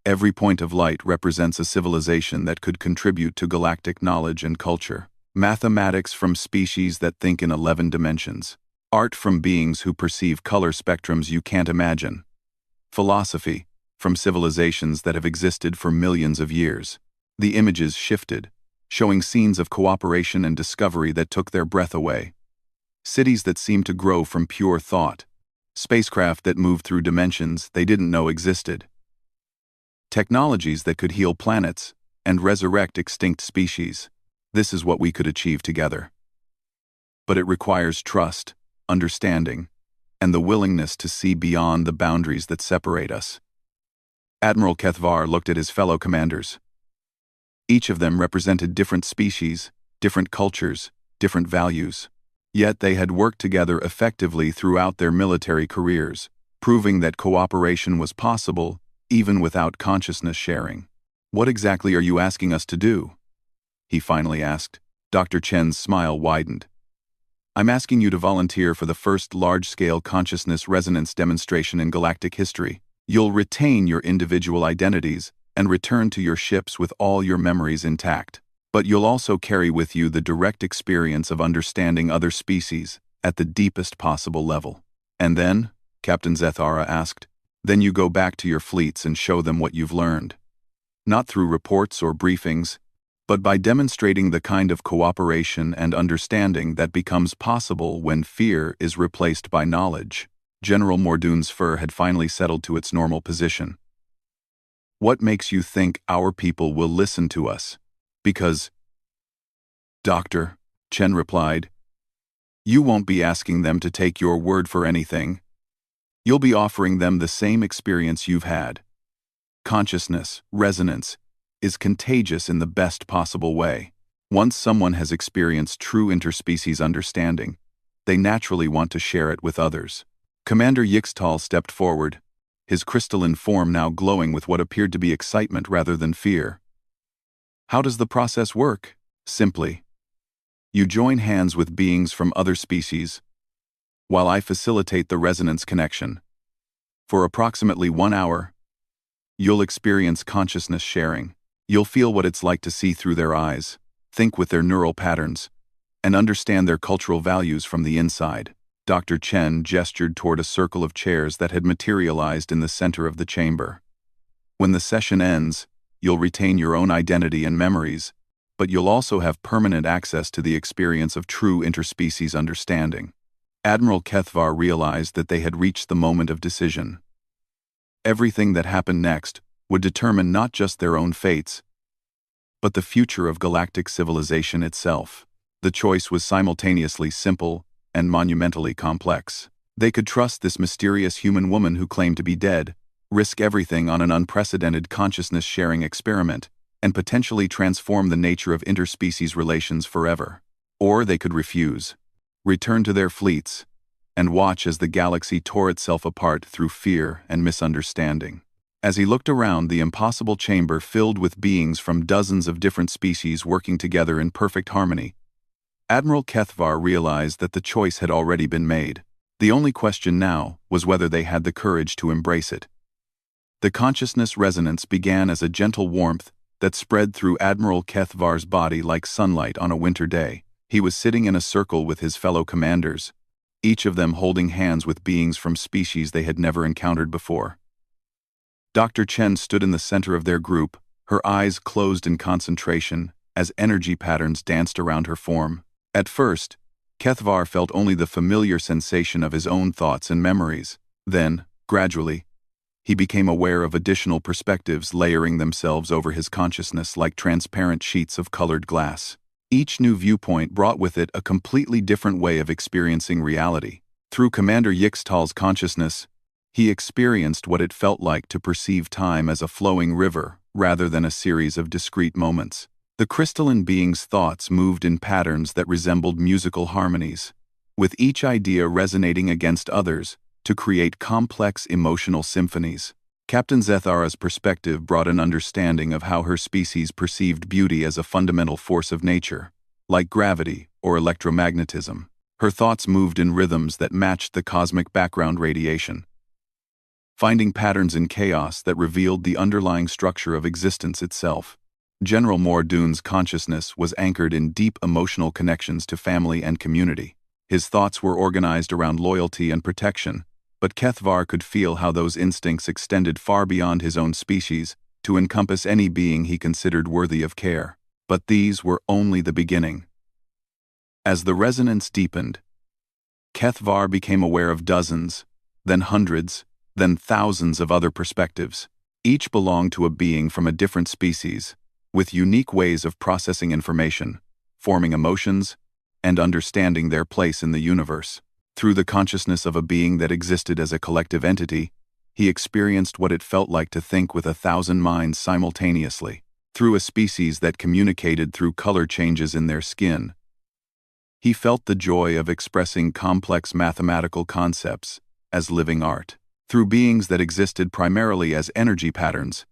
Every point of light represents a civilization that could contribute to galactic knowledge and culture. Mathematics from species that think in 11 dimensions. Art from beings who perceive color spectrums you can't imagine. Philosophy from civilizations that have existed for millions of years. The images shifted, showing scenes of cooperation and discovery that took their breath away. Cities that seemed to grow from pure thought. Spacecraft that moved through dimensions they didn't know existed. Technologies that could heal planets and resurrect extinct species. This is what we could achieve together. But it requires trust, understanding, and the willingness to see beyond the boundaries that separate us. Admiral Kethvar looked at his fellow commanders. Each of them represented different species, different cultures, different values. Yet they had worked together effectively throughout their military careers, proving that cooperation was possible even without consciousness sharing. "What exactly are you asking us to do?" he finally asked. Dr. Chen's smile widened. "I'm asking you to volunteer for the first large-scale consciousness resonance demonstration in galactic history. You'll retain your individual identities and return to your ships with all your memories intact. But you'll also carry with you the direct experience of understanding other species at the deepest possible level." "And then?" Captain Zethara asked. "Then you go back to your fleets and show them what you've learned. Not through reports or briefings, but by demonstrating the kind of cooperation and understanding that becomes possible when fear is replaced by knowledge." General Mordoon's fur had finally settled to its normal position. "What makes you think our people will listen to us?" "Because, Doctor," Chen replied, "you won't be asking them to take your word for anything. You'll be offering them the same experience you've had. Consciousness, resonance, is contagious in the best possible way. Once someone has experienced true interspecies understanding, they naturally want to share it with others." Commander Yixtal stepped forward, his crystalline form now glowing with what appeared to be excitement rather than fear. "How does the process work?" "Simply. You join hands with beings from other species, while I facilitate the resonance connection. For approximately 1 hour, you'll experience consciousness sharing. You'll feel what it's like to see through their eyes, think with their neural patterns, and understand their cultural values from the inside." Dr. Chen gestured toward a circle of chairs that had materialized in the center of the chamber. "When the session ends, you'll retain your own identity and memories, but you'll also have permanent access to the experience of true interspecies understanding." Admiral Kethvar realized that they had reached the moment of decision. Everything that happened next would determine not just their own fates, but the future of galactic civilization itself. The choice was simultaneously simple and monumentally complex. They could trust this mysterious human woman who claimed to be dead, risk everything on an unprecedented consciousness-sharing experiment, and potentially transform the nature of interspecies relations forever. Or they could refuse, return to their fleets, and watch as the galaxy tore itself apart through fear and misunderstanding. As he looked around, the impossible chamber filled with beings from dozens of different species working together in perfect harmony, Admiral Kethvar realized that the choice had already been made. The only question now was whether they had the courage to embrace it. The consciousness resonance began as a gentle warmth that spread through Admiral Kethvar's body like sunlight on a winter day. He was sitting in a circle with his fellow commanders, each of them holding hands with beings from species they had never encountered before. Dr. Chen stood in the center of their group, her eyes closed in concentration as energy patterns danced around her form. At first, Kethvar felt only the familiar sensation of his own thoughts and memories. Then, gradually, he became aware of additional perspectives layering themselves over his consciousness like transparent sheets of colored glass. Each new viewpoint brought with it a completely different way of experiencing reality. Through Commander Yixtal's consciousness, he experienced what it felt like to perceive time as a flowing river rather than a series of discrete moments. The crystalline being's thoughts moved in patterns that resembled musical harmonies, with each idea resonating against others to create complex emotional symphonies. Captain Zethara's perspective brought an understanding of how her species perceived beauty as a fundamental force of nature, like gravity or electromagnetism. Her thoughts moved in rhythms that matched the cosmic background radiation, finding patterns in chaos that revealed the underlying structure of existence itself. General Mordoon's consciousness was anchored in deep emotional connections to family and community. His thoughts were organized around loyalty and protection, but Kethvar could feel how those instincts extended far beyond his own species to encompass any being he considered worthy of care. But these were only the beginning. As the resonance deepened, Kethvar became aware of dozens, then hundreds, then thousands of other perspectives. Each belonged to a being from a different species, with unique ways of processing information, forming emotions, and understanding their place in the universe. Through the consciousness of a being that existed as a collective entity, he experienced what it felt like to think with 1,000 minds simultaneously. Through a species that communicated through color changes in their skin, he felt the joy of expressing complex mathematical concepts as living art. Through beings that existed primarily as energy patterns,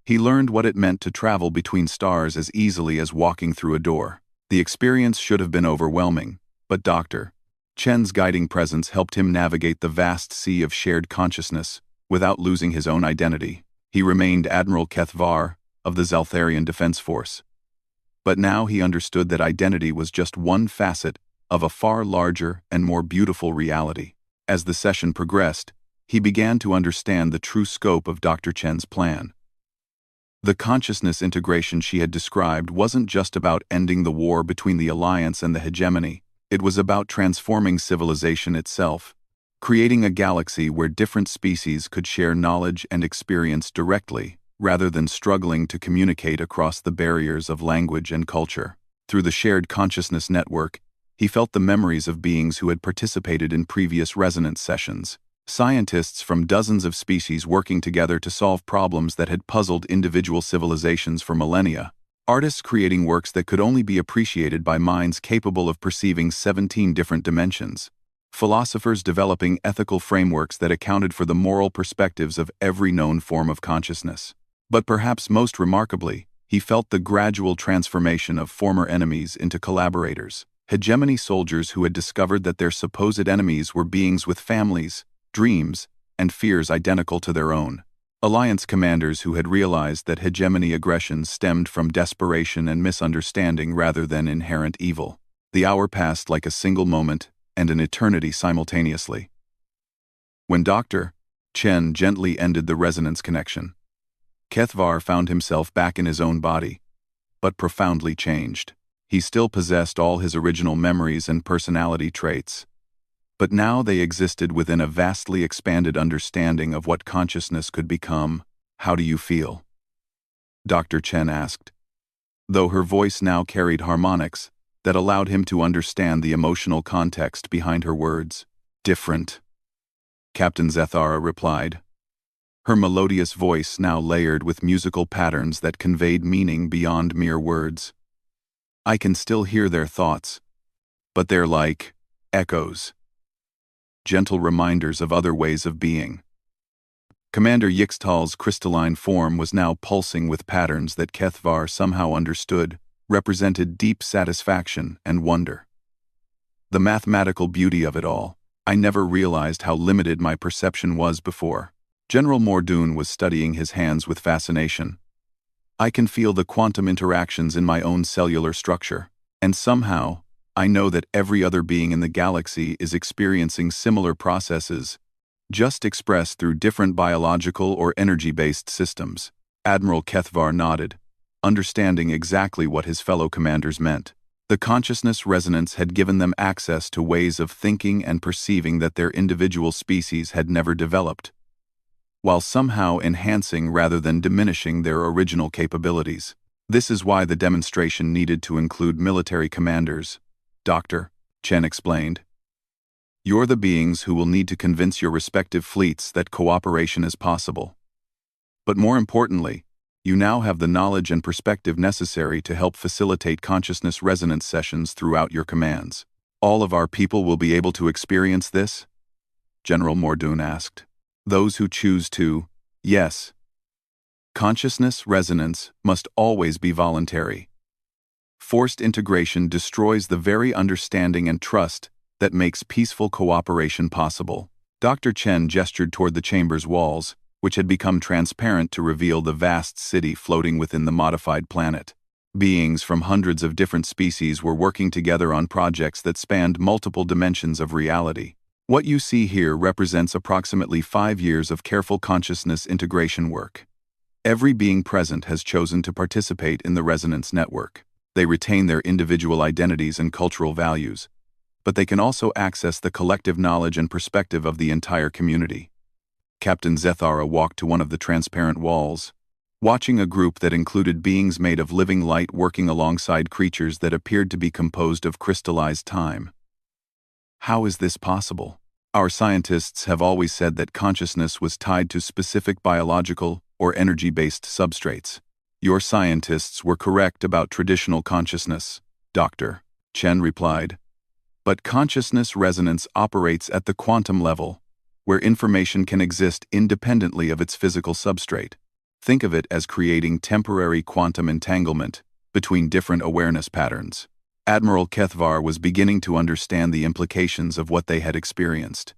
he learned what it meant to travel between stars as easily as walking through a door. The experience should have been overwhelming, but Dr. Chen's guiding presence helped him navigate the vast sea of shared consciousness without losing his own identity. He remained Admiral Kethvar of the Zaltharian Defense Force. But now he understood that identity was just one facet of a far larger and more beautiful reality. As the session progressed, he began to understand the true scope of Dr. Chen's plan. The consciousness integration she had described wasn't just about ending the war between the Alliance and the hegemony. It was about transforming civilization itself, creating a galaxy where different species could share knowledge and experience directly, rather than struggling to communicate across the barriers of language and culture. Through the shared consciousness network, he felt the memories of beings who had participated in previous resonance sessions. Scientists from dozens of species working together to solve problems that had puzzled individual civilizations for millennia. Artists creating works that could only be appreciated by minds capable of perceiving 17 different dimensions. Philosophers developing ethical frameworks that accounted for the moral perspectives of every known form of consciousness. But perhaps most remarkably, he felt the gradual transformation of former enemies into collaborators. Hegemony soldiers who had discovered that their supposed enemies were beings with families, dreams, and fears identical to their own. Alliance commanders who had realized that hegemony aggression stemmed from desperation and misunderstanding rather than inherent evil. The hour passed like a single moment and an eternity simultaneously. When Dr. Chen gently ended the resonance connection, Kethvar found himself back in his own body, but profoundly changed. He still possessed all his original memories and personality traits, but now they existed within a vastly expanded understanding of what consciousness could become. "How do you feel?" Dr. Chen asked, though her voice now carried harmonics that allowed him to understand the emotional context behind her words. "Different," Captain Zethara replied, her melodious voice now layered with musical patterns that conveyed meaning beyond mere words. "I can still hear their thoughts, but they're like echoes, gentle reminders of other ways of being." Commander Yixtal's crystalline form was now pulsing with patterns that Kethvar somehow understood, represented deep satisfaction and wonder. The mathematical beauty of it all. "I never realized how limited my perception was before." General Mordoon was studying his hands with fascination. I can feel the quantum interactions in my own cellular structure, and somehow, I know that every other being in the galaxy is experiencing similar processes, just expressed through different biological or energy-based systems. Admiral Kethvar nodded, understanding exactly what his fellow commanders meant. The consciousness resonance had given them access to ways of thinking and perceiving that their individual species had never developed, while somehow enhancing rather than diminishing their original capabilities. This is why the demonstration needed to include military commanders, Dr. Chen explained. You're the beings who will need to convince your respective fleets that cooperation is possible. But more importantly, you now have the knowledge and perspective necessary to help facilitate consciousness resonance sessions throughout your commands. All of our people will be able to experience this? General Mordoon asked. Those who choose to, yes. Consciousness resonance must always be voluntary. Forced integration destroys the very understanding and trust that makes peaceful cooperation possible. Dr. Chen gestured toward the chamber's walls, which had become transparent to reveal the vast city floating within the modified planet. Beings from hundreds of different species were working together on projects that spanned multiple dimensions of reality. What you see here represents approximately 5 years of careful consciousness integration work. Every being present has chosen to participate in the resonance network. They retain their individual identities and cultural values, but they can also access the collective knowledge and perspective of the entire community. Captain Zethara walked to one of the transparent walls, watching a group that included beings made of living light working alongside creatures that appeared to be composed of crystallized time. How is this possible? Our scientists have always said that consciousness was tied to specific biological or energy-based substrates. Your scientists were correct about traditional consciousness, Dr. Chen replied. But consciousness resonance operates at the quantum level, where information can exist independently of its physical substrate. Think of it as creating temporary quantum entanglement between different awareness patterns. Admiral Kethvar was beginning to understand the implications of what they had experienced.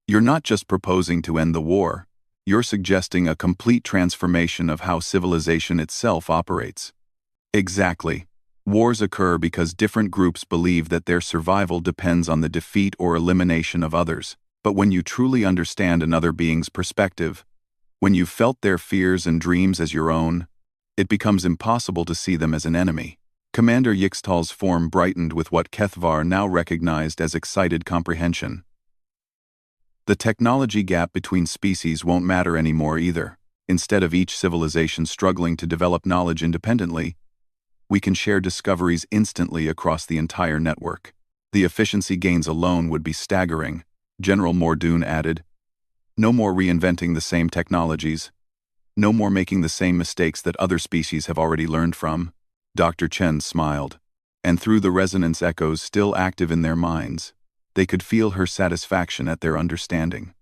You're not just proposing to end the war, you're suggesting a complete transformation of how civilization itself operates. Exactly. Wars occur because different groups believe that their survival depends on the defeat or elimination of others. But when you truly understand another being's perspective, when you've felt their fears and dreams as your own, it becomes impossible to see them as an enemy. Commander Yixtal's form brightened with what Kethvar now recognized as excited comprehension. The technology gap between species won't matter anymore either. Instead of each civilization struggling to develop knowledge independently, we can share discoveries instantly across the entire network. The efficiency gains alone would be staggering, General Mordoon added. No more reinventing the same technologies. No more making the same mistakes that other species have already learned from. Dr. Chen smiled, and through the resonance echoes still active in their minds, they could feel her satisfaction at their understanding.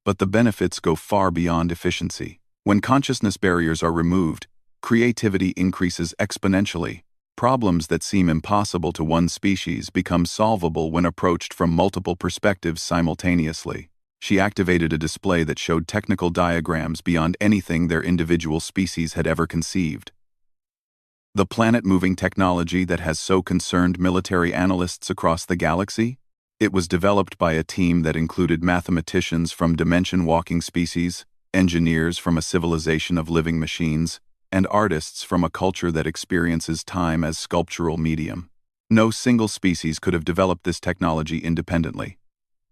But the benefits go far beyond efficiency. When consciousness barriers are removed, creativity increases exponentially. Problems that seem impossible to one species become solvable when approached from multiple perspectives simultaneously. She activated a display that showed technical diagrams beyond anything their individual species had ever conceived. The planet-moving technology that has so concerned military analysts across the galaxy? It was developed by a team that included mathematicians from dimension-walking species, engineers from a civilization of living machines, and artists from a culture that experiences time as sculptural medium. No single species could have developed this technology independently.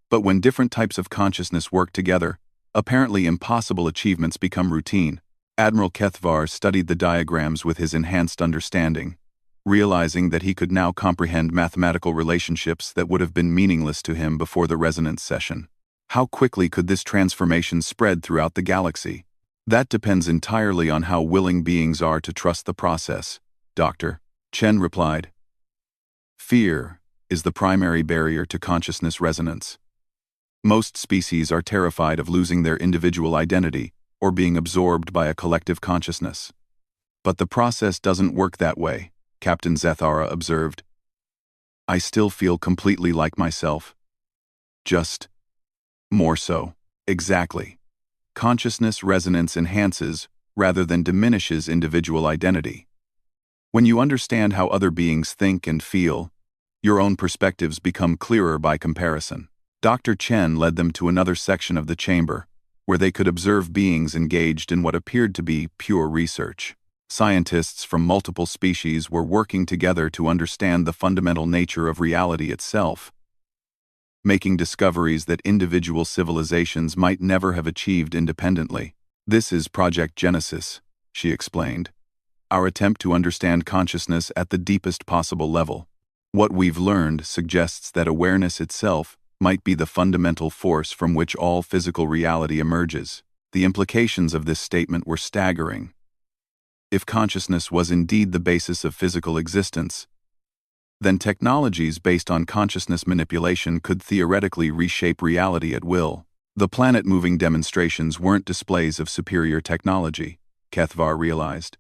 But when different types of consciousness work together, apparently impossible achievements become routine. Admiral Kethvar studied the diagrams with his enhanced understanding, realizing that he could now comprehend mathematical relationships that would have been meaningless to him before the resonance session. How quickly could this transformation spread throughout the galaxy? That depends entirely on how willing beings are to trust the process, Dr. Chen replied. Fear is the primary barrier to consciousness resonance. Most species are terrified of losing their individual identity or being absorbed by a collective consciousness. But the process doesn't work that way, Captain Zethara observed. I still feel completely like myself. Just more so. Exactly. Consciousness resonance enhances, rather than diminishes individual identity. When you understand how other beings think and feel, your own perspectives become clearer by comparison. Dr. Chen led them to another section of the chamber, where they could observe beings engaged in what appeared to be pure research. Scientists from multiple species were working together to understand the fundamental nature of reality itself, making discoveries that individual civilizations might never have achieved independently. This is Project Genesis, she explained, our attempt to understand consciousness at the deepest possible level. What we've learned suggests that awareness itself might be the fundamental force from which all physical reality emerges. The implications of this statement were staggering. If consciousness was indeed the basis of physical existence, then technologies based on consciousness manipulation could theoretically reshape reality at will. The planet-moving demonstrations weren't displays of superior technology, Kethvar realized.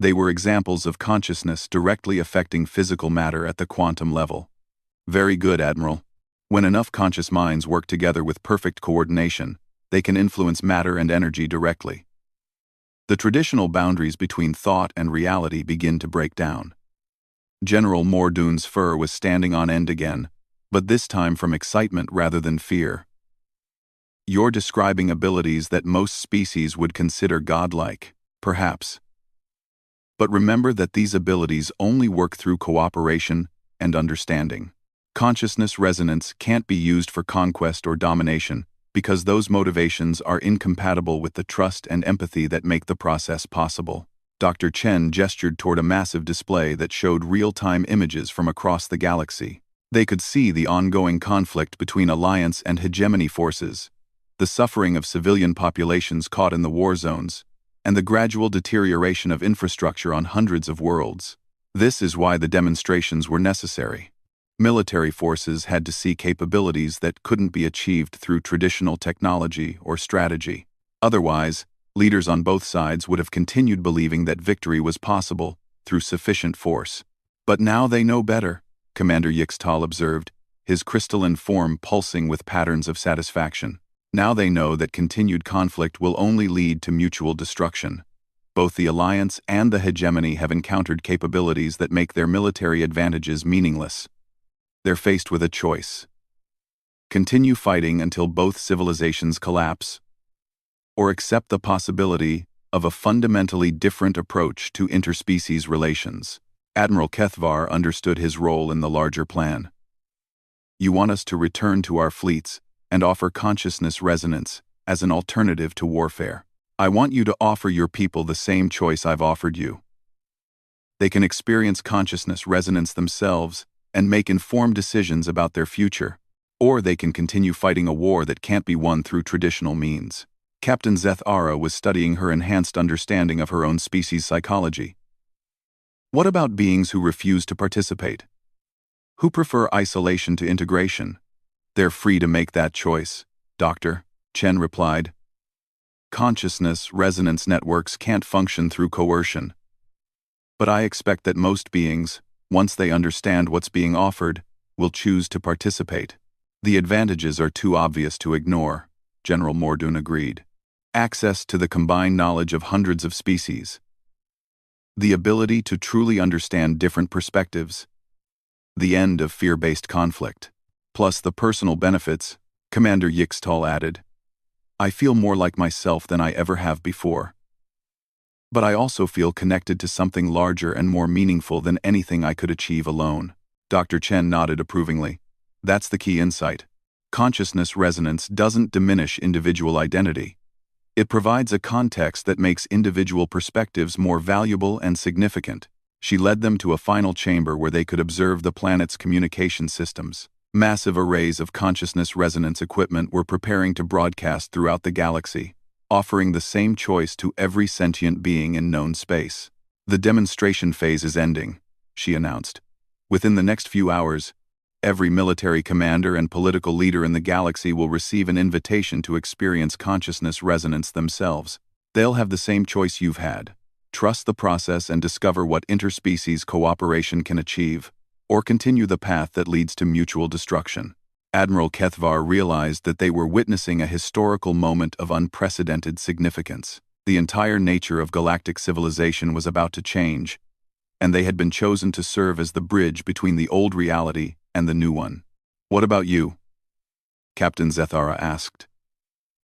They were examples of consciousness directly affecting physical matter at the quantum level. Very good, Admiral. When enough conscious minds work together with perfect coordination, they can influence matter and energy directly. The traditional boundaries between thought and reality begin to break down. General Mordoon's fur was standing on end again, but this time from excitement rather than fear. You're describing abilities that most species would consider godlike, perhaps. But remember that these abilities only work through cooperation and understanding. Consciousness resonance can't be used for conquest or domination because those motivations are incompatible with the trust and empathy that make the process possible. Dr. Chen gestured toward a massive display that showed real-time images from across the galaxy. They could see the ongoing conflict between alliance and hegemony forces, the suffering of civilian populations caught in the war zones, and the gradual deterioration of infrastructure on hundreds of worlds. This is why the demonstrations were necessary. Military forces had to see capabilities that couldn't be achieved through traditional technology or strategy. Otherwise, leaders on both sides would have continued believing that victory was possible through sufficient force. But now they know better, Commander Yixtal observed, his crystalline form pulsing with patterns of satisfaction. Now they know that continued conflict will only lead to mutual destruction. Both the Alliance and the hegemony have encountered capabilities that make their military advantages meaningless. They're faced with a choice. Continue fighting until both civilizations collapse, or accept the possibility of a fundamentally different approach to interspecies relations. Admiral Kethvar understood his role in the larger plan. You want us to return to our fleets and offer consciousness resonance as an alternative to warfare. I want you to offer your people the same choice I've offered you. They can experience consciousness resonance themselves and make informed decisions about their future, or they can continue fighting a war that can't be won through traditional means. Captain Zeth-Ara was studying her enhanced understanding of her own species' psychology. What about beings who refuse to participate? Who prefer isolation to integration? They're free to make that choice, Doctor, Chen replied. Consciousness resonance networks can't function through coercion. But I expect that most beings, once they understand what's being offered, will choose to participate. The advantages are too obvious to ignore, General Mordoon agreed. Access to the combined knowledge of hundreds of species. The ability to truly understand different perspectives. The end of fear-based conflict. Plus the personal benefits, Commander Yixtal added. I feel more like myself than I ever have before. But I also feel connected to something larger and more meaningful than anything I could achieve alone. Dr. Chen nodded approvingly. That's the key insight. Consciousness resonance doesn't diminish individual identity. It provides a context that makes individual perspectives more valuable and significant. She led them to a final chamber where they could observe the planet's communication systems. Massive arrays of consciousness resonance equipment were preparing to broadcast throughout the galaxy, offering the same choice to every sentient being in known space. The demonstration phase is ending, she announced. Within the next few hours, every military commander and political leader in the galaxy will receive an invitation to experience consciousness resonance themselves. They'll have the same choice you've had. Trust the process and discover what interspecies cooperation can achieve, or continue the path that leads to mutual destruction. Admiral Kethvar realized that they were witnessing a historical moment of unprecedented significance. The entire nature of galactic civilization was about to change, and they had been chosen to serve as the bridge between the old reality and the new one. "What about you?" Captain Zethara asked.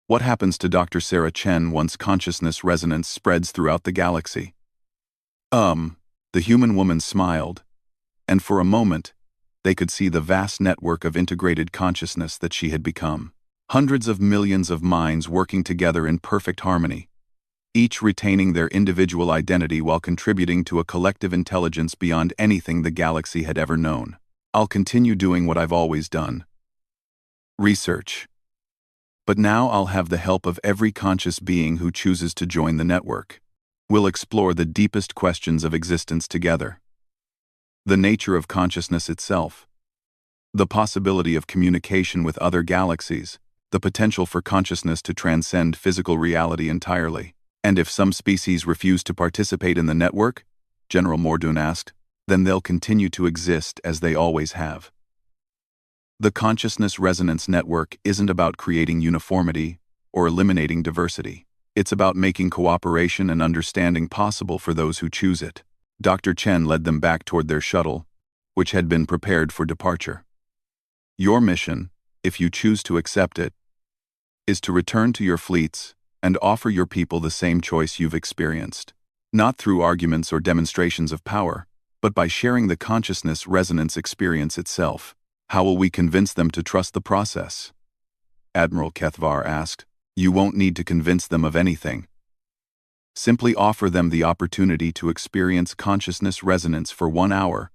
"What happens to Dr. Sarah Chen once consciousness resonance spreads throughout the galaxy?" The human woman smiled, and for a moment, they could see the vast network of integrated consciousness that she had become. Hundreds of millions of minds working together in perfect harmony, each retaining their individual identity while contributing to a collective intelligence beyond anything the galaxy had ever known. "I'll continue doing what I've always done. Research. But now I'll have the help of every conscious being who chooses to join the network. We'll explore the deepest questions of existence together. The nature of consciousness itself. The possibility of communication with other galaxies. The potential for consciousness to transcend physical reality entirely. And if some species refuse to participate in the network," General Mordoon asked, "then they'll continue to exist as they always have." The Consciousness Resonance Network isn't about creating uniformity or eliminating diversity. It's about making cooperation and understanding possible for those who choose it. Dr. Chen led them back toward their shuttle, which had been prepared for departure. "Your mission, if you choose to accept it, is to return to your fleets and offer your people the same choice you've experienced. Not through arguments or demonstrations of power, but by sharing the consciousness resonance experience itself." "How will we convince them to trust the process?" Admiral Kethvar asked. "You won't need to convince them of anything. Simply offer them the opportunity to experience consciousness resonance for 1 hour,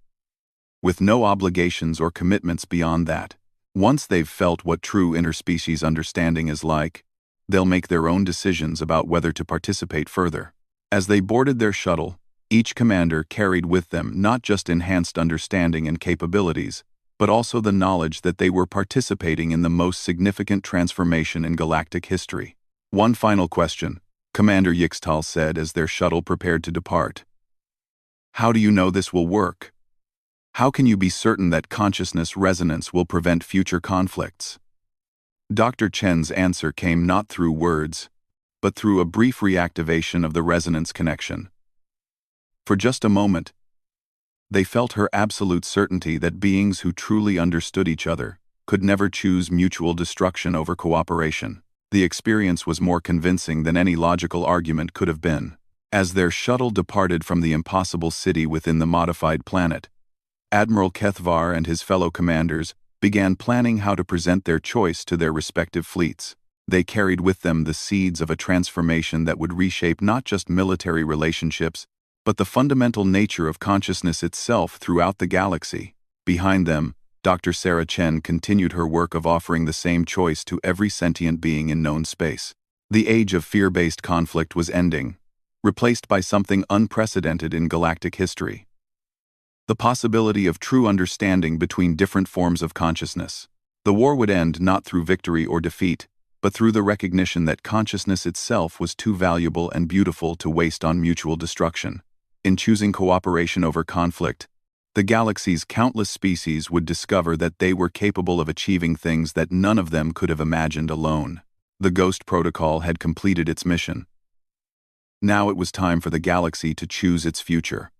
with no obligations or commitments beyond that. Once they've felt what true interspecies understanding is like, they'll make their own decisions about whether to participate further." As they boarded their shuttle, each commander carried with them not just enhanced understanding and capabilities, but also the knowledge that they were participating in the most significant transformation in galactic history. "One final question," Commander Yixtal said as their shuttle prepared to depart. "How do you know this will work? How can you be certain that consciousness resonance will prevent future conflicts?" Dr. Chen's answer came not through words, but through a brief reactivation of the resonance connection. For just a moment, they felt her absolute certainty that beings who truly understood each other could never choose mutual destruction over cooperation. The experience was more convincing than any logical argument could have been. As their shuttle departed from the impossible city within the modified planet, Admiral Kethvar and his fellow commanders began planning how to present their choice to their respective fleets. They carried with them the seeds of a transformation that would reshape not just military relationships, but the fundamental nature of consciousness itself throughout the galaxy. Behind them, Dr. Sarah Chen continued her work of offering the same choice to every sentient being in known space. The age of fear-based conflict was ending, replaced by something unprecedented in galactic history. The possibility of true understanding between different forms of consciousness. The war would end not through victory or defeat, but through the recognition that consciousness itself was too valuable and beautiful to waste on mutual destruction. In choosing cooperation over conflict, the galaxy's countless species would discover that they were capable of achieving things that none of them could have imagined alone. The Ghost Protocol had completed its mission. Now it was time for the galaxy to choose its future.